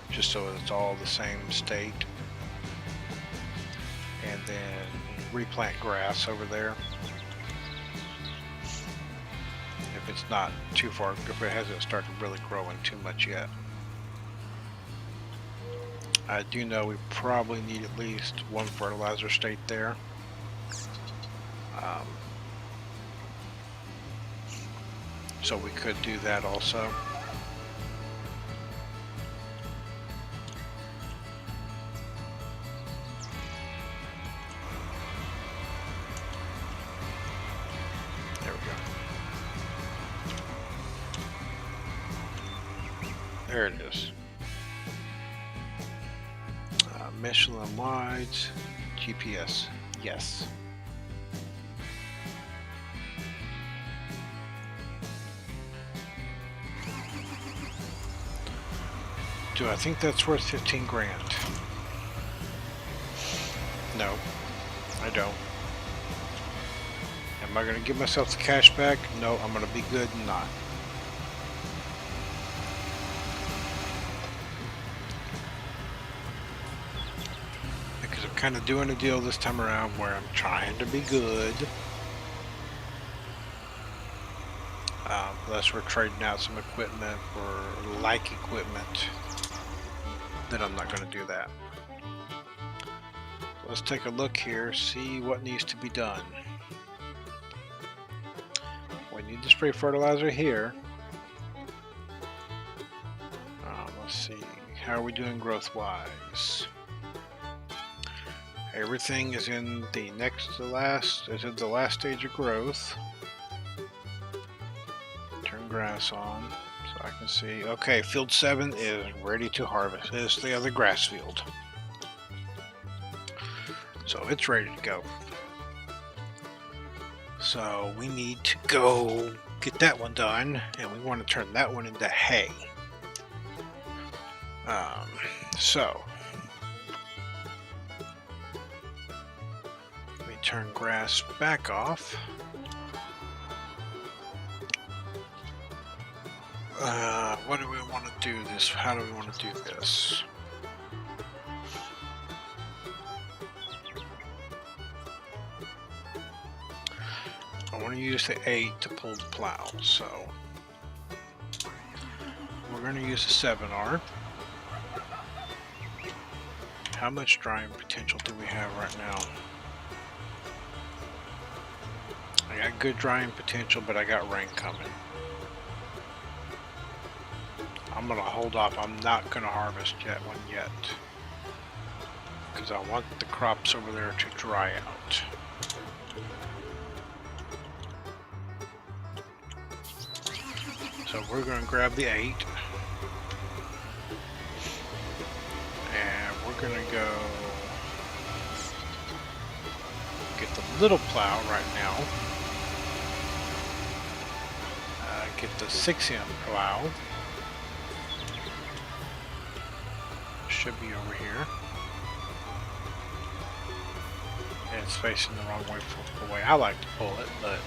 just so it's all the same state. And then replant grass over there. If it's not too far, if it hasn't started really growing too much yet. I do know we probably need at least one fertilizer state there. So we could do that also. There we go. There it is. Michelin Wides, GPS, yes. Do I think that's worth 15 grand? No, I don't. Am I going to give myself the cash back? No, I'm going to be good and not. Because I'm kind of doing a deal this time around where I'm trying to be good. Unless we're trading out some equipment for like equipment, then I'm not going to do that. Let's take a look here, see what needs to be done. We need to spray fertilizer here. Let's see, how are we doing growth wise? Everything is in the next to last, is in the last stage of growth. Turn grass on so I can see. Okay, field 7 is ready to harvest. It's the other grass field. So it's ready to go. So we need to go get that one done, and we want to turn that one into hay. So let me turn grass back off. What do we want to do this? How do we want to do this? I want to use the 8 to pull the plow, so we're going to use the 7R. How much drying potential do we have right now? I got good drying potential, but I got rain coming. I'm going to hold off. I'm not going to harvest one yet. Because I want the crops over there to dry out. So we're going to grab the 8. And we're going to go get the little plow right now. Get the 6M plow. Should be over here. And it's facing the wrong way for the way I like to pull it, but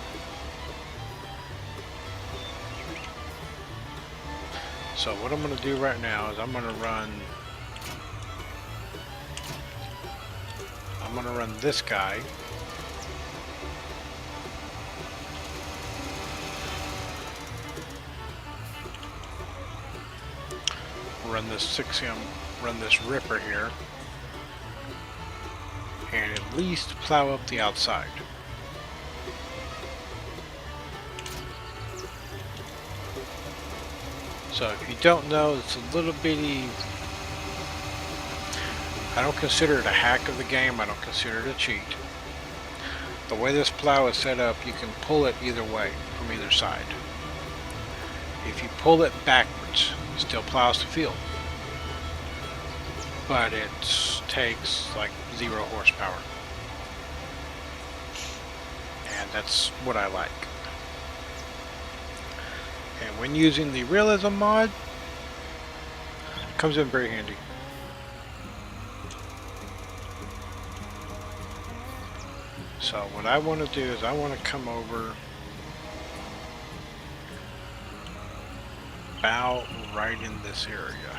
so what I'm going to do right now is I'm going to run this guy. Run this 6M, run this ripper here, and at least plow up the outside. So if you don't know, it's a little bitty, I don't consider it a hack of the game, I don't consider it a cheat. The way this plow is set up, you can pull it either way, from either side. If you pull it backwards, it still plows the field. But it takes like 0 horsepower. And that's what I like. And when using the realism mod, it comes in very handy. So what I want to do is I want to come over about right in this area.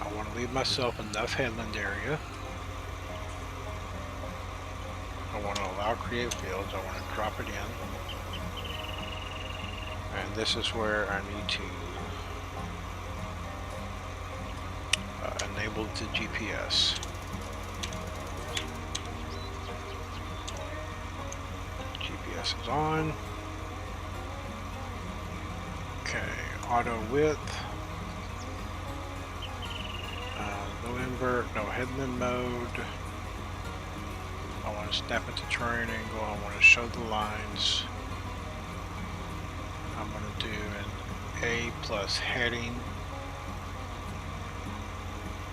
I want to leave myself enough headland area. I want to allow create fields. I want to drop it in. And this is where I need to enable the GPS. GPS is on. Okay, auto width. No invert, no headland mode. I want to snap it to terrain angle. I want to show the lines. I'm going to do an A plus heading.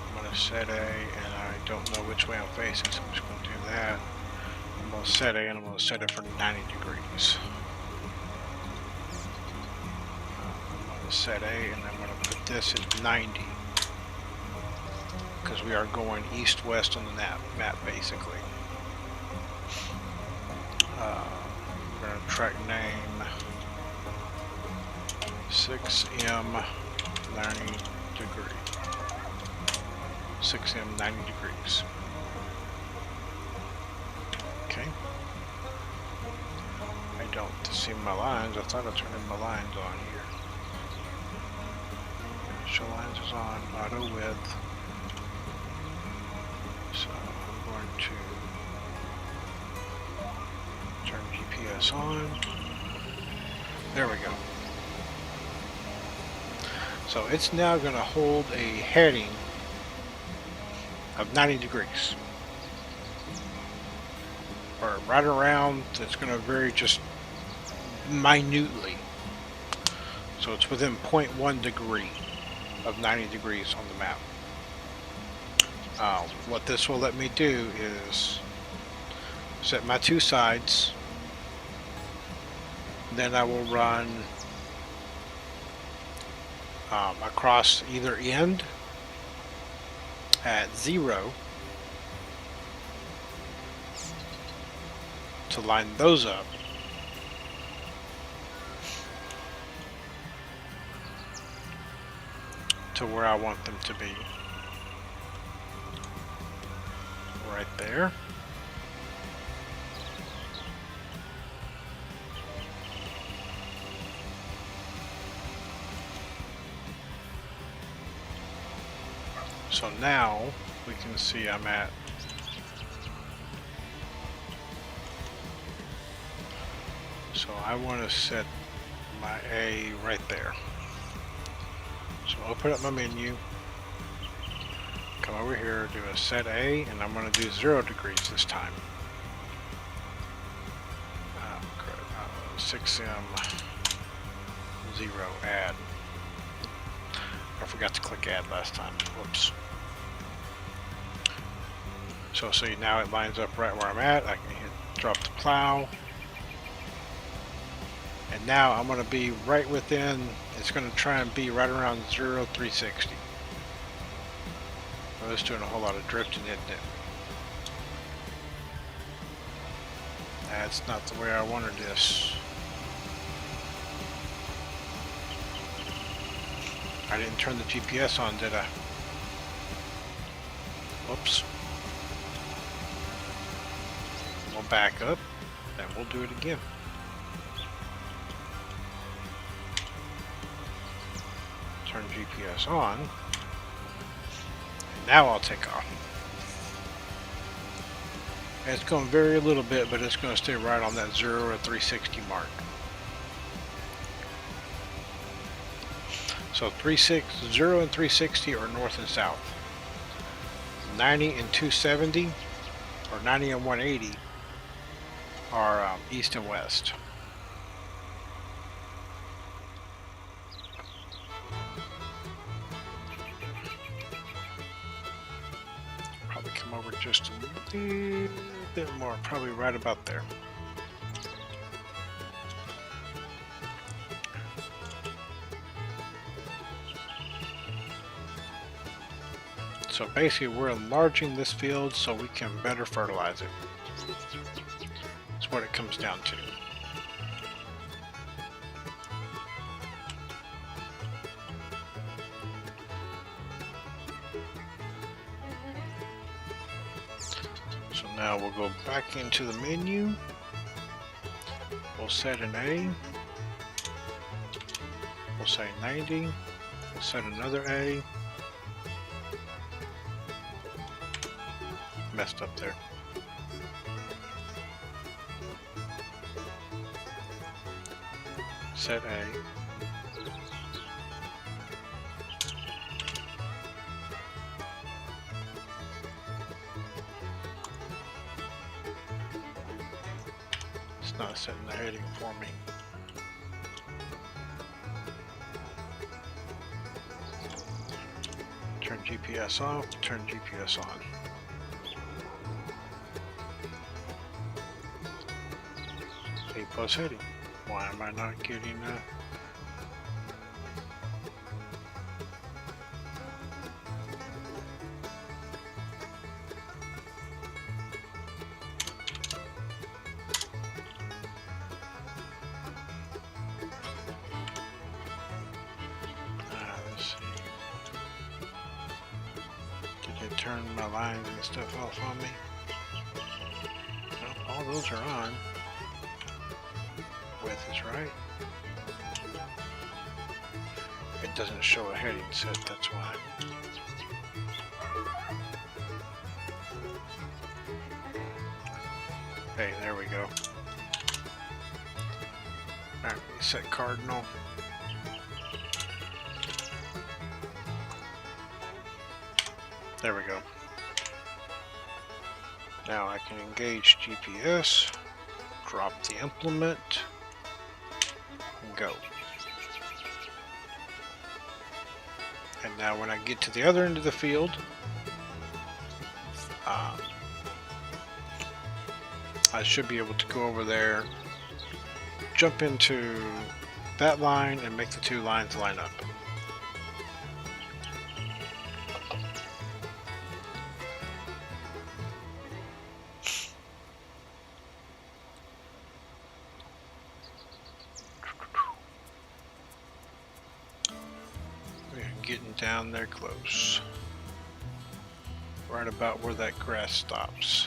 I'm going to set A, and I don't know which way I'm facing, so I'm just going to do that. I'm going to set A, and I'm going to set it for 90 degrees. I'm going to set A, and I'm going to put this at 90. Because we are going east-west on the map, basically. We're going to track name 6M 90 degree. 6M 90 degrees. Okay. I don't see my lines. I thought I turned in my lines on here. Show lines is on, auto width. So I'm going to turn GPS on. There we go. So it's now going to hold a heading of 90 degrees. Or right around, it's going to vary just minutely. So it's within 0.1 degree of 90 degrees on the map. What this will let me do is set my two sides. Then I will run across either end at 0 to line those up. To where I want them to be. Right there. So now we can see I'm at so I want to set my A right there. So open up my menu, come over here, do a set A, and I'm going to do 0 degrees this time. 6M 0 add. I forgot to click add last time. Whoops. So see, now it lines up right where I'm at. I can hit drop the plow. And now I'm going to be right within, it's going to try and be right around 0,360. Well, it's doing a whole lot of drifting, isn't it? That's not the way I wanted this. I didn't turn the GPS on, did I? Whoops. We'll back up, and we'll do it again. Turn GPS on. And now I'll take off. And it's going to vary a little bit, but it's going to stay right on that 0 or 360 mark. So 0 and 360 are north and south. 90 and 270, or 90 and 180, are east and west. Probably come over just a little bit more, probably right about there. So basically we're enlarging this field so we can better fertilize it. That's what it comes down to. So now we'll go back into the menu. We'll set an A. We'll say 90. We'll set another A. Messed up there. Set A. It's not setting the heading for me. Turn GPS off, turn GPS on. A plus heading. Why am I not getting that? Let's see. Did it turn my lines and stuff off on me? No, all those are on. Width is right. It doesn't show a heading set, that's why. Hey, there we go. Alright, set cardinal. There we go. Now I can engage GPS, drop the implement, and go. And now when I get to the other end of the field, I should be able to go over there, jump into that line, and make the two lines line up. We're getting down there close. Right about where that grass stops.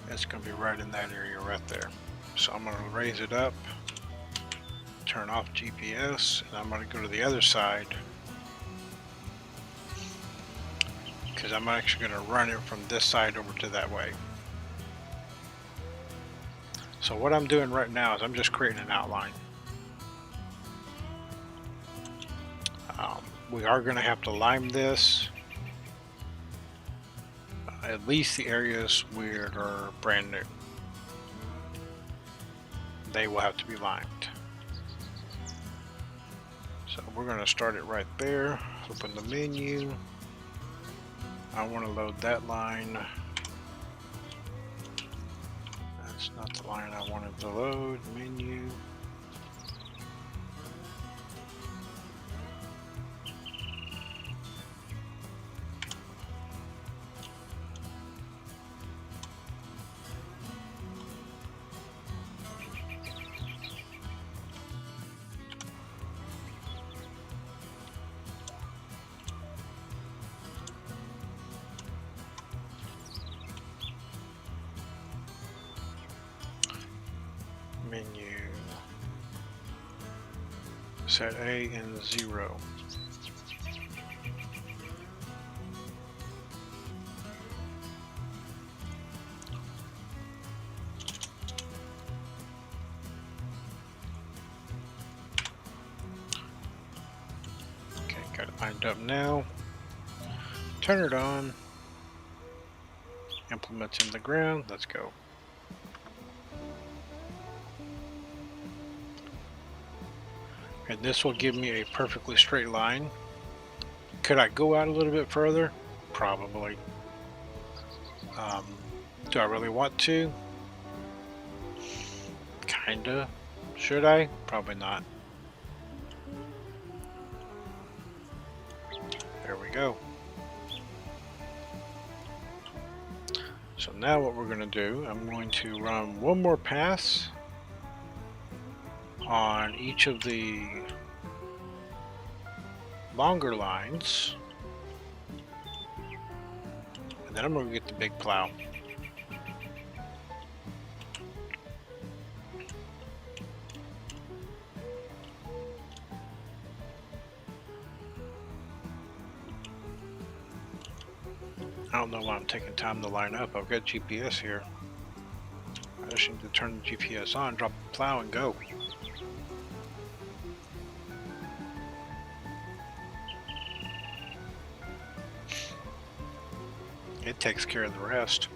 It's going to be right in that area right there. So I'm going to raise it up, turn off GPS, and I'm going to go to the other side because I'm actually going to run it from this side over to that way. So what I'm doing right now is I'm just creating an outline. We are going to have to lime this. At least the areas where are brand new. They will have to be limed. So we're going to start it right there. Open the menu. I want to load that line. That's not the line I wanted to load. Menu. Menu. Set A and 0. Okay, got it lined up now. Turn it on. Implements in the ground. Let's go. And this will give me a perfectly straight line. Could I go out a little bit further? Probably. Do I really want to? Kinda. Should I? Probably not. There we go. So now what we're going to do, I'm going to run one more pass on each of the longer lines, and then I'm going to get the big plow. I don't know why I'm taking time to line up. I've got GPS here. I just need to turn the GPS on, drop the plow, and go. It takes care of the rest.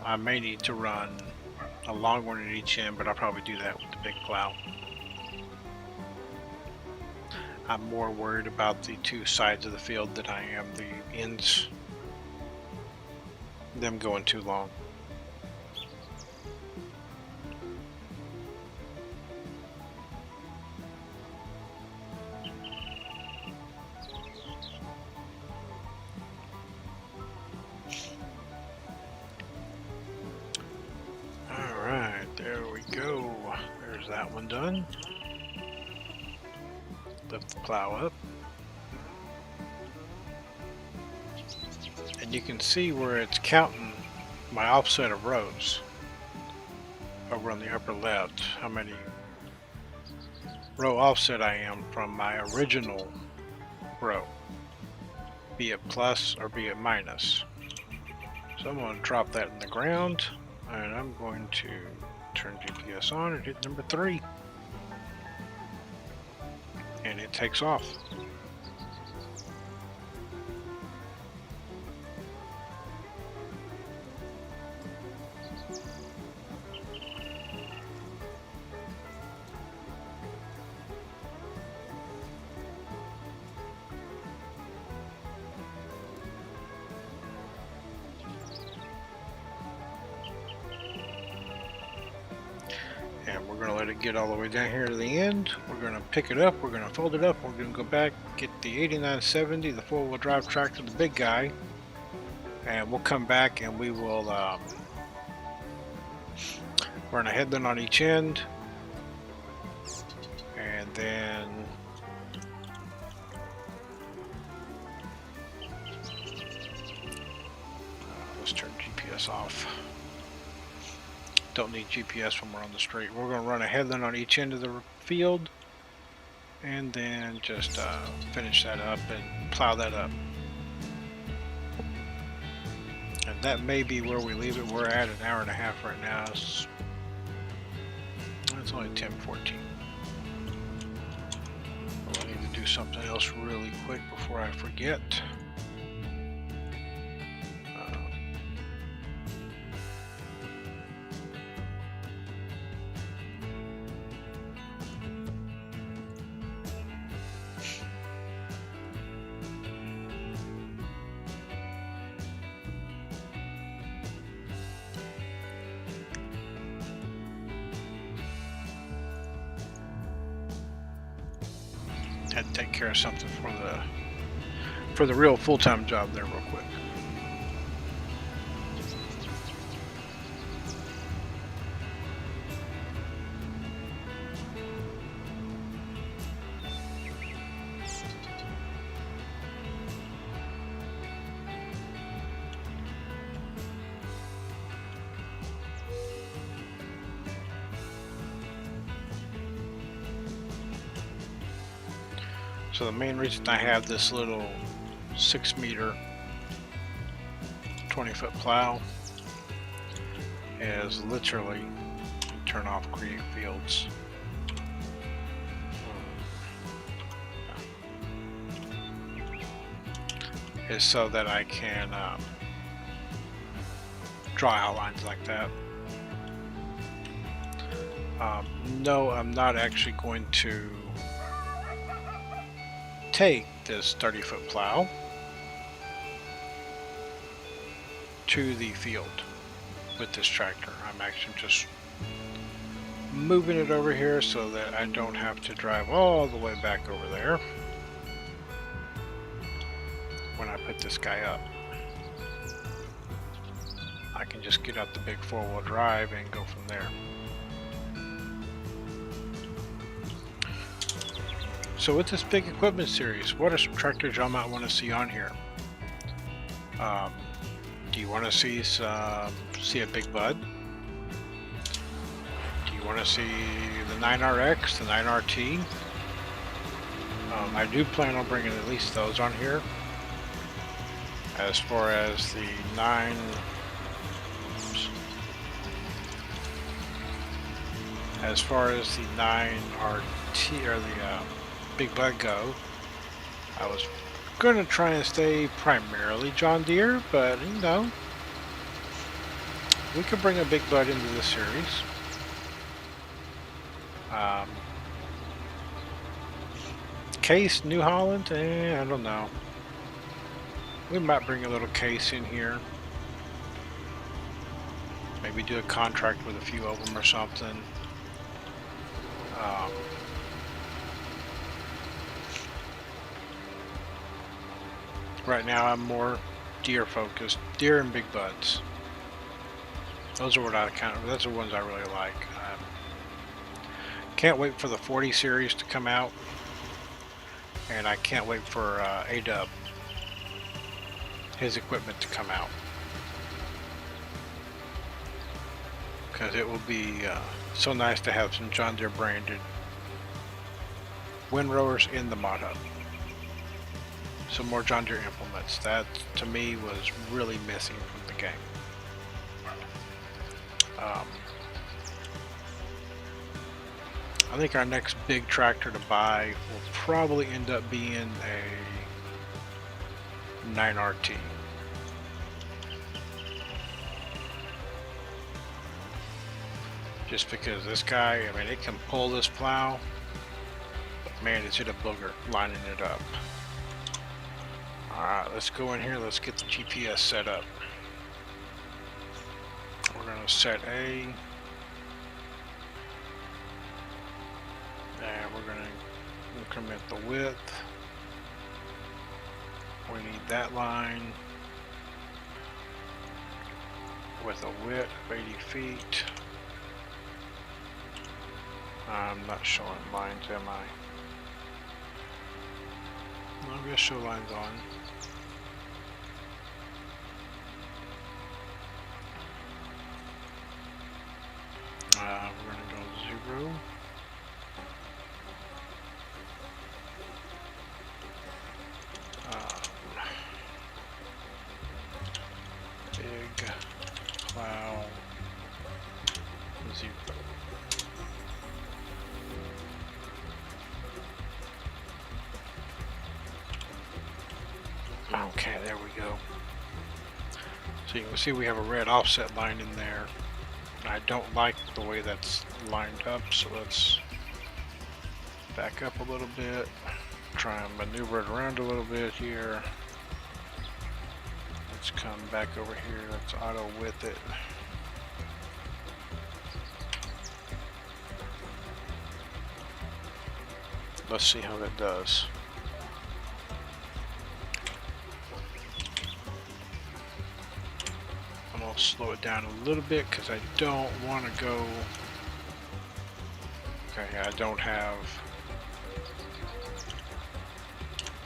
I may need to run a long one at each end, but I'll probably do that with the big plow. I'm more worried about the two sides of the field than I am the ends, them going too long. Alright, there we go. There's that one done. Lift the plow up. And you can see where it's counting my offset of rows over on the upper left, how many row offset I am from my original row, be it plus or be it minus. So I'm going to drop that in the ground, and I'm going to turn GPS on and hit number 3. And it takes off. And we're going to let it get all the way down here to the end. We're going to pick it up, we're going to fold it up, we're going to go back, get the 8970, the 4-wheel drive tractor, the big guy, and we'll come back and we will run a headland on each end, and then let's turn GPS off. Don't need GPS when we're on the street. We're going to run a headland on each end of the field, and then just finish that up and plow that up. And that may be where we leave it. We're at an hour and a half right now. It's only 10:14. I need to do something else really quick before I forget. Had to take care of something for the real full-time job there real quick. So the main reason I have this little 6-meter 20-foot plow is literally turn off create fields. Is so that I can draw outlines like that. No, I'm not actually going to take this 30-foot plow to the field. with this tractor. I'm actually just moving it over here so that I don't have to drive all the way back over there when I put this guy up. I can just get out the big four-wheel drive and go from there. So with this big equipment series, what are some tractors y'all might want to see on here? Do you want to see a Big Bud? Do you want to see the 9RX, the 9RT? I do plan on bringing at least those on here. As far as the 9RT or the Big Bud go, I was gonna try and stay primarily John Deere, but you know, we could bring a Big Bud into the series. Case New Holland, I don't know. We might bring a little Case in here. Maybe do a contract with a few of them or something. Right now I'm more Deere focused. Deere and Big Buds. Those are what those are the ones I really like. Can't wait for the 40 series to come out. And I can't wait for A-Dub, his equipment to come out. Because it will be so nice to have some John Deere branded windrowers in the mod hub. Some more John Deere implements. That to me was really missing from the game. I think our next big tractor to buy will probably end up being a 9RT. Just because this guy, I mean, it can pull this plow, but man, it's hit a booger lining it up. Alright, let's go in here, let's get the GPS set up. We're going to set A. And we're going to increment the width. We need that line with a width of 80 feet. I'm not showing lines, am I? I'm going to show lines on. We're going to go 0. Big plow 0. Okay, there we go. So you can see we have a red offset line in there. I don't like the way that's lined up, so let's back up a little bit. Try and maneuver it around a little bit here. Let's come back over here. Let's auto width it. Let's see how that does. I'm gonna slow it down a little bit because I don't want to go. Okay, I don't have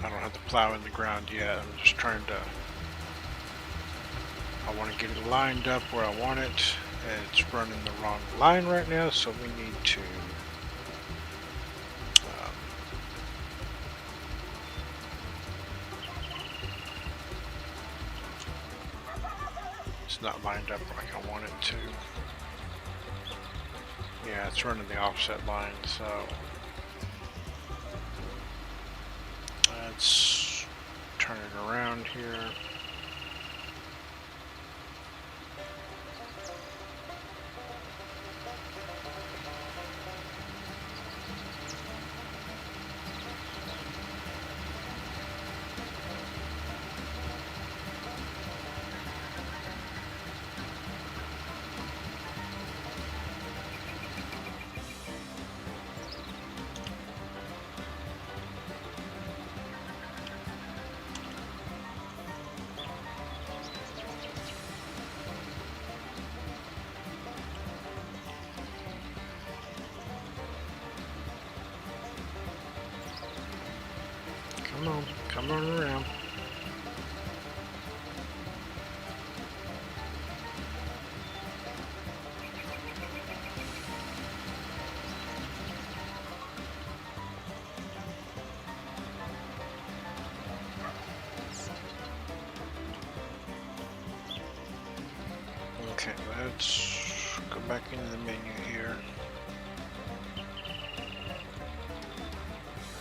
the plow in the ground yet. I'm just trying to. I want to get it lined up where I want it. It's running the wrong line right now, so we need to. It's not lined up like I want it to. Yeah, it's running the offset line, so let's turn it around here. come on around. Okay, let's go back into the menu here.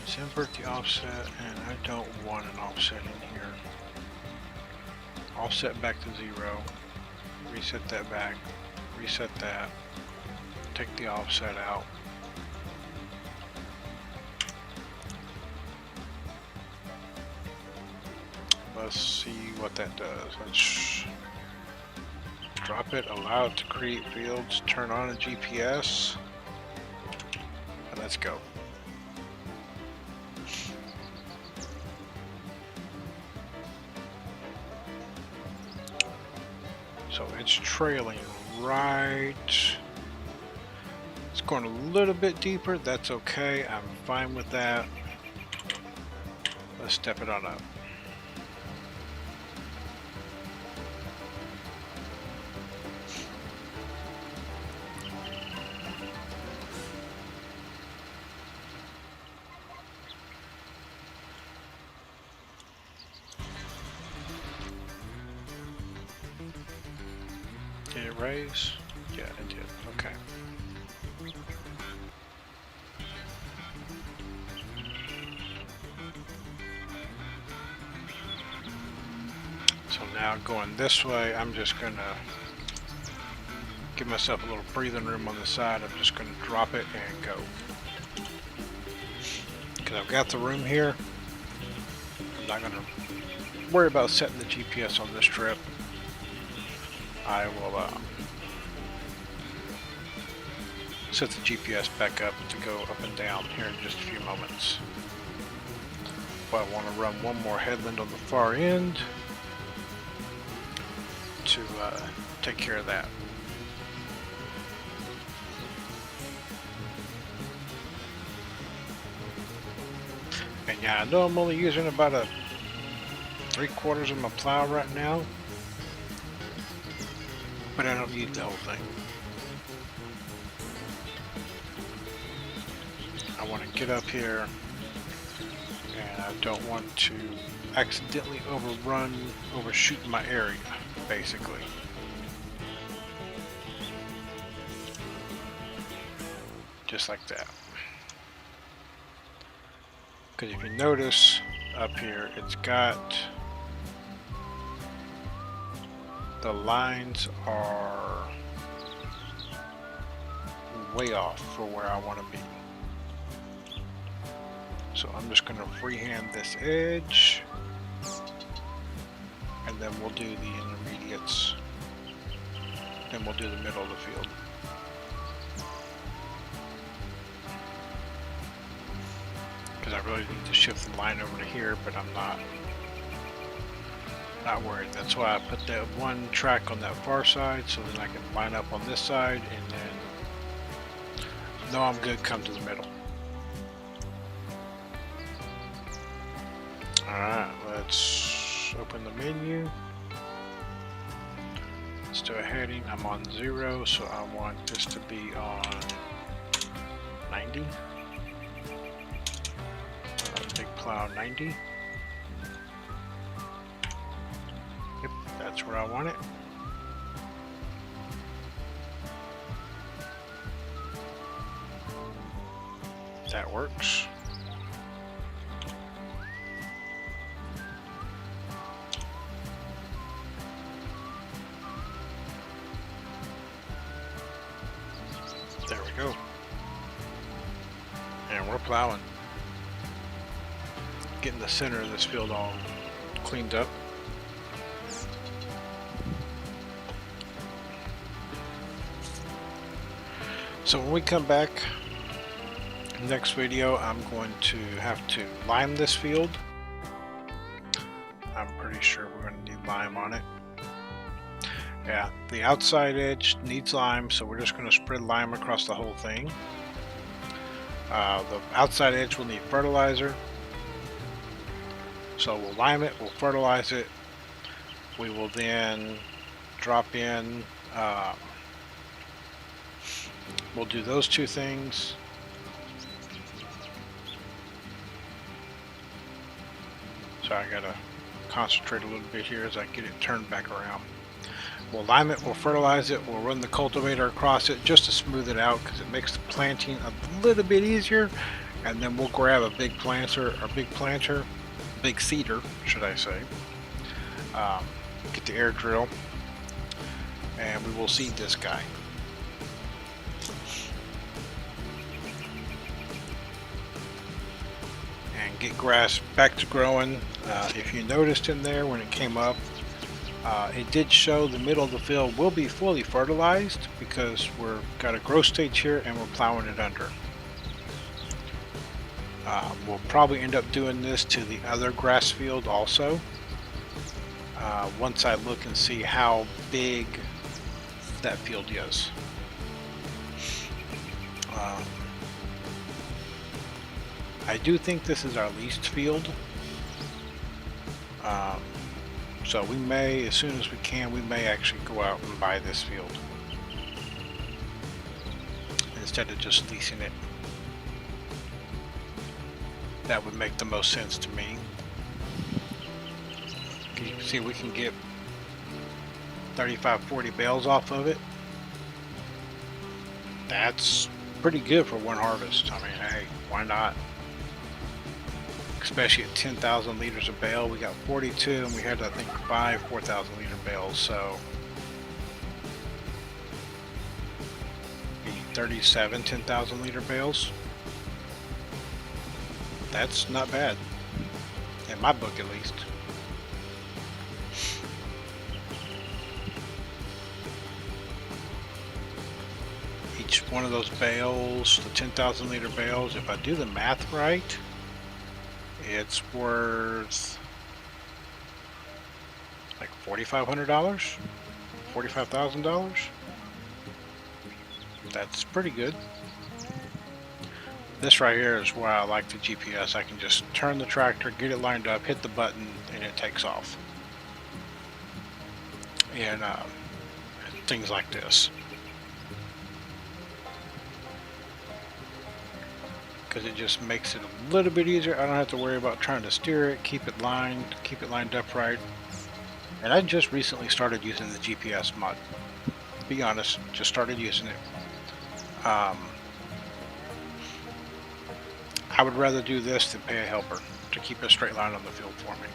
Let's invert the offset, and I don't want an offset in here. Offset back to 0. Reset that back. Reset that. Take the offset out. Let's see what that does. Let's drop it, allow it to create fields, turn on a GPS, and let's go. So it's trailing right. It's going a little bit deeper. That's okay. I'm fine with that. Let's step it on up. Did it raise? Yeah, it did. Okay. So now going this way, I'm just gonna give myself a little breathing room on the side. I'm just gonna drop it and go. Because I've got the room here. I'm not gonna worry about setting the GPS on this trip. I will set the GPS back up to go up and down here in just a few moments. But I want to run one more headland on the far end to take care of that. And yeah, I know I'm only using about a 3/4 of my plow right now, but I don't need the whole thing. I want to get up here, and I don't want to accidentally overshoot my area, basically. Just like that. Because if you notice up here, it's got the lines are way off for where I want to be. So I'm just going to freehand this edge, and then we'll do the intermediates, then we'll do the middle of the field. Because I really need to shift the line over to here, but I'm not worried. That's why I put that one track on that far side, so then I can line up on this side, and then know I'm good come to the middle. Alright, let's open the menu. Let's do a heading. I'm on 0, so I want this to be on 90. Big plow 90. Yep, that's where I want it. That works. There we go. And we're plowing. Getting the center of this field all cleaned up. So when we come back next video, I'm going to have to lime this field. I'm pretty sure we're going to need lime on it. Yeah, the outside edge needs lime, so we're just going to spread lime across the whole thing. The outside edge will need fertilizer, So we'll lime it, we'll fertilize it. We will then drop in, we'll do those two things. So I gotta concentrate a little bit here as I get it turned back around. We'll lime it, we'll fertilize it, we'll run the cultivator across it just to smooth it out because it makes the planting a little bit easier. And then we'll grab a big planter, big seeder, should I say. Get the air drill, and we will seed this guy. And get grass back to growing. If you noticed in there when it came up, it did show the middle of the field will be fully fertilized because we're got a growth stage here and we're plowing it under. We'll probably end up doing this to the other grass field also. Once I look and see how big that field is. I do think this is our least field. So we may, as soon as we can, we may actually go out and buy this field instead of just leasing it. That would make the most sense to me. You can see we can get 35-40 bales off of it. That's pretty good for one harvest. I mean, hey, why not? Especially at 10,000 liters a bale. We got 42 and we had, I think, 5 4,000 liter bales, so 37 10,000 liter bales. That's not bad, in my book at least. Each one of those bales, the 10,000 liter bales, if I do the math right, it's worth like $4,500, $45,000. That's pretty good. This right here is why I like the GPS. I can just turn the tractor, get it lined up, hit the button, and it takes off. And things like this. Because it just makes it a little bit easier. I don't have to worry about trying to steer it, keep it lined up right. And I just recently started using the GPS mod. To be honest, just started using it. I would rather do this than pay a helper to keep a straight line on the field for me.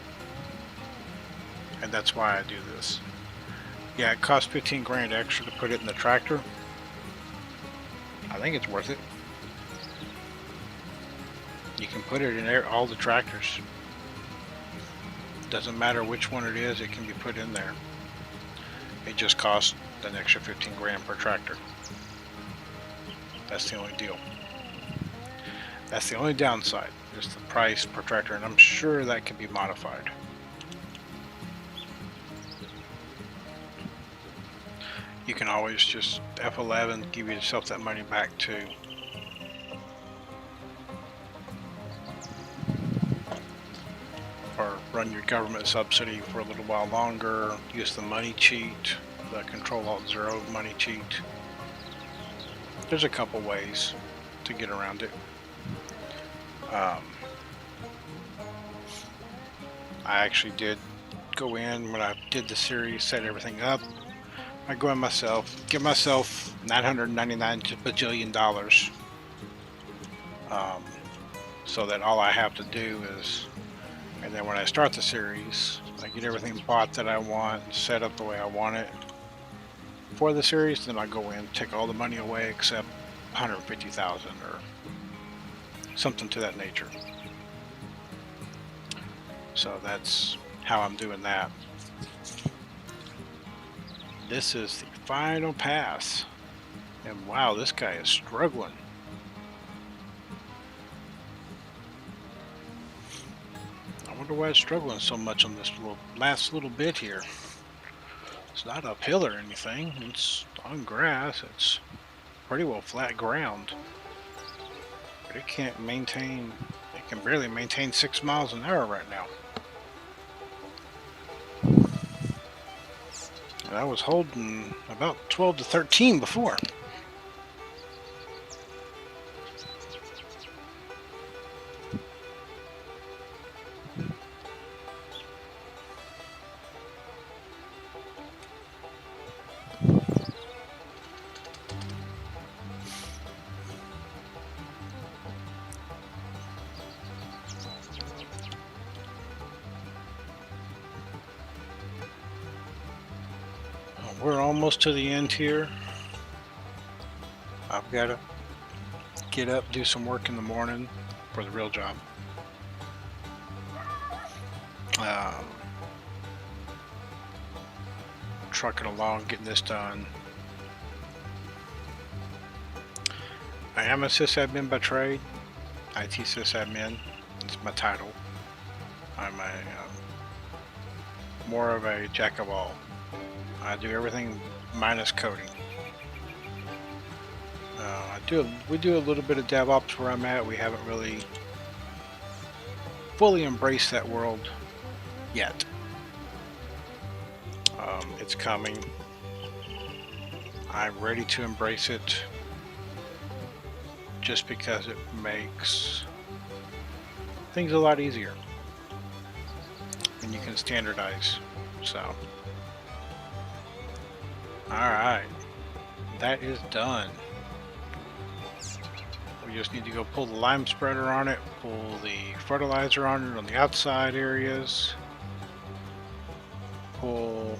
And that's why I do this. Yeah, it costs 15 grand extra to put it in the tractor. I think it's worth it. You can put it in there, all the tractors. Doesn't matter which one it is, it can be put in there. It just costs an extra 15 grand per tractor. That's the only deal. That's the only downside, is the price per tractor, and I'm sure that can be modified. You can always just F11, give yourself that money back too. Or run your government subsidy for a little while longer, use the money cheat, the Control-Alt-0 money cheat. There's a couple ways to get around it. I actually did go in when I did the series, set everything up. I go in myself, give myself $999 bajillion, so that all I have to do is, and then when I start the series, I get everything bought that I want and set up the way I want it for the series. Then I go in, take all the money away except 150,000 or something to that nature. So that's how I'm doing that. This is the final pass, and wow, this guy is struggling. I wonder why it's struggling so much on this last little bit here. It's not uphill or anything, it's on grass, it's pretty well flat ground. But it can't maintain, it can barely maintain 6 miles an hour right now. And I was holding about 12 to 13 before. We're almost to the end here. I've got to get up, do some work in the morning for the real job. Trucking along, getting this done. I am a sysadmin by trade. IT sysadmin. It's my title. I'm a more of a jack of all. I do everything minus coding. We do a little bit of DevOps where I'm at. We haven't really fully embraced that world yet. It's coming. I'm ready to embrace it just because it makes things a lot easier and you can standardize. So alright, that is done. We just need to go pull the lime spreader on it, pull the fertilizer on it on the outside areas, pull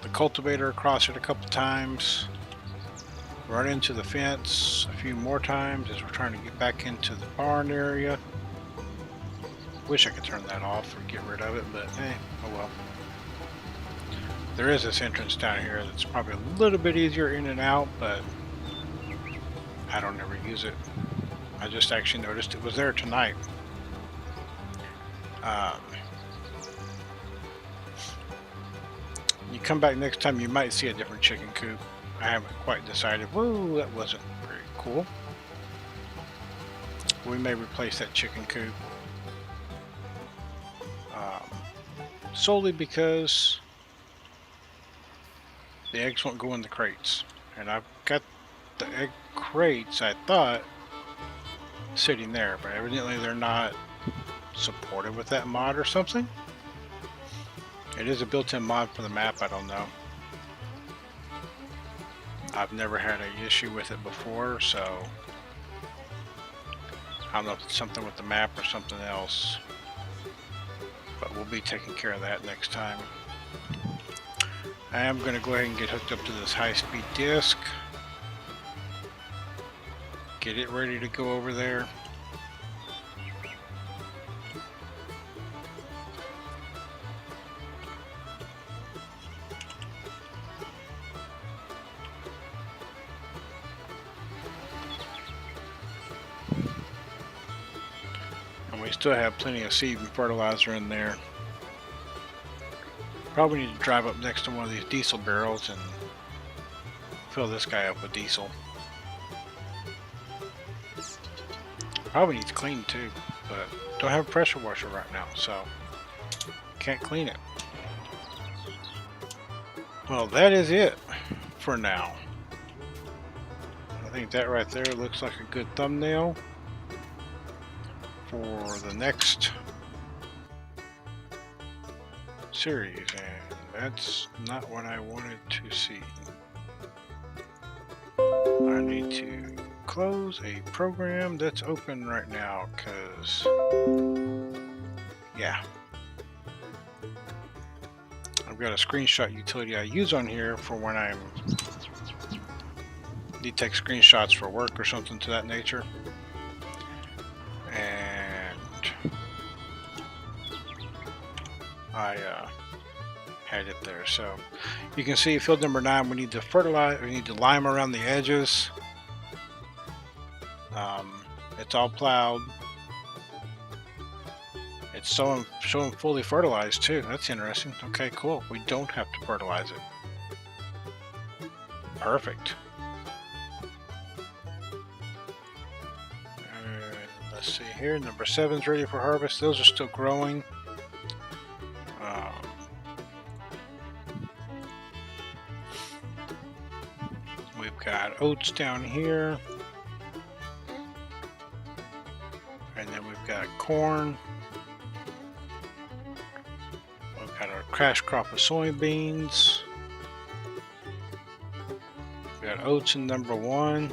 the cultivator across it a couple times, run into the fence a few more times as we're trying to get back into the barn area. Wish I could turn that off or get rid of it, but hey, oh well. There is this entrance down here that's probably a little bit easier in and out, but I don't ever use it. I just actually noticed it was there tonight. You come back next time, you might see a different chicken coop. I haven't quite decided. Whoa, that wasn't very cool. We may replace that chicken coop. Solely because the eggs won't go in the crates. And I've got the egg crates, I thought, sitting there, but evidently they're not supported with that mod or something. It is a built-in mod for the map, I don't know. I've never had an issue with it before, so I don't know if it's something with the map or something else, but we'll be taking care of that next time. I am going to go ahead and get hooked up to this high-speed disc, get it ready to go over there. We still have plenty of seed and fertilizer in there. Probably need to drive up next to one of these diesel barrels and fill this guy up with diesel. Probably needs clean too, but don't have a pressure washer right now, so can't clean it. Well, that is it for now. I think that right there looks like a good thumbnail for the next series, and that's not what I wanted to see. I need to close a program that's open right now, because yeah, I've got a screenshot utility I use on here for when I need to take screenshots for work or something to that nature. I had it there, so you can see field number 9. We need to fertilize. We need to lime around the edges. It's all plowed. It's showing fully fertilized too. That's interesting. Okay, cool. We don't have to fertilize it. Perfect. Let's see here. Number 7's ready for harvest. Those are still growing. got oats down here. And then we've got corn. We've got our crash crop of soybeans. We've got oats in number 1.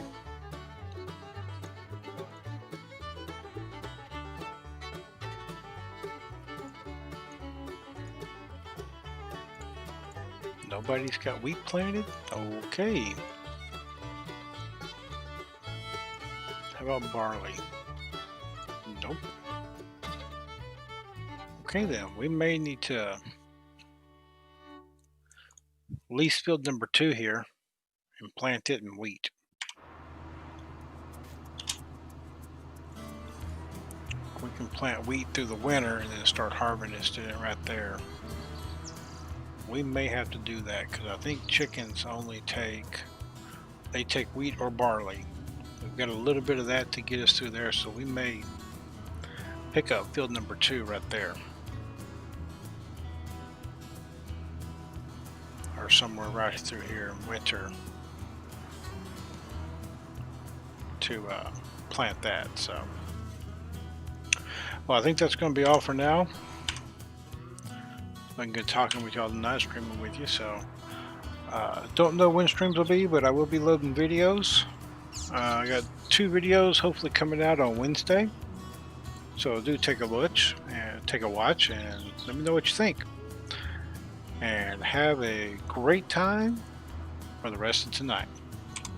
Nobody's got wheat planted? Okay. How about barley? Nope. Okay then, we may need to lease field number 2 here and plant it in wheat. We can plant wheat through the winter and then start harvesting it right there. We may have to do that because I think chickens only take wheat or barley. We've got a little bit of that to get us through there, so we may pick up field number 2 right there, or somewhere right through here in winter to plant that. So, well, I think that's going to be all for now. It's been good talking with y'all tonight, streaming with you. So, don't know when streams will be, but I will be loading videos. I got 2 videos hopefully coming out on Wednesday. So do take a watch and let me know what you think. And have a great time for the rest of tonight.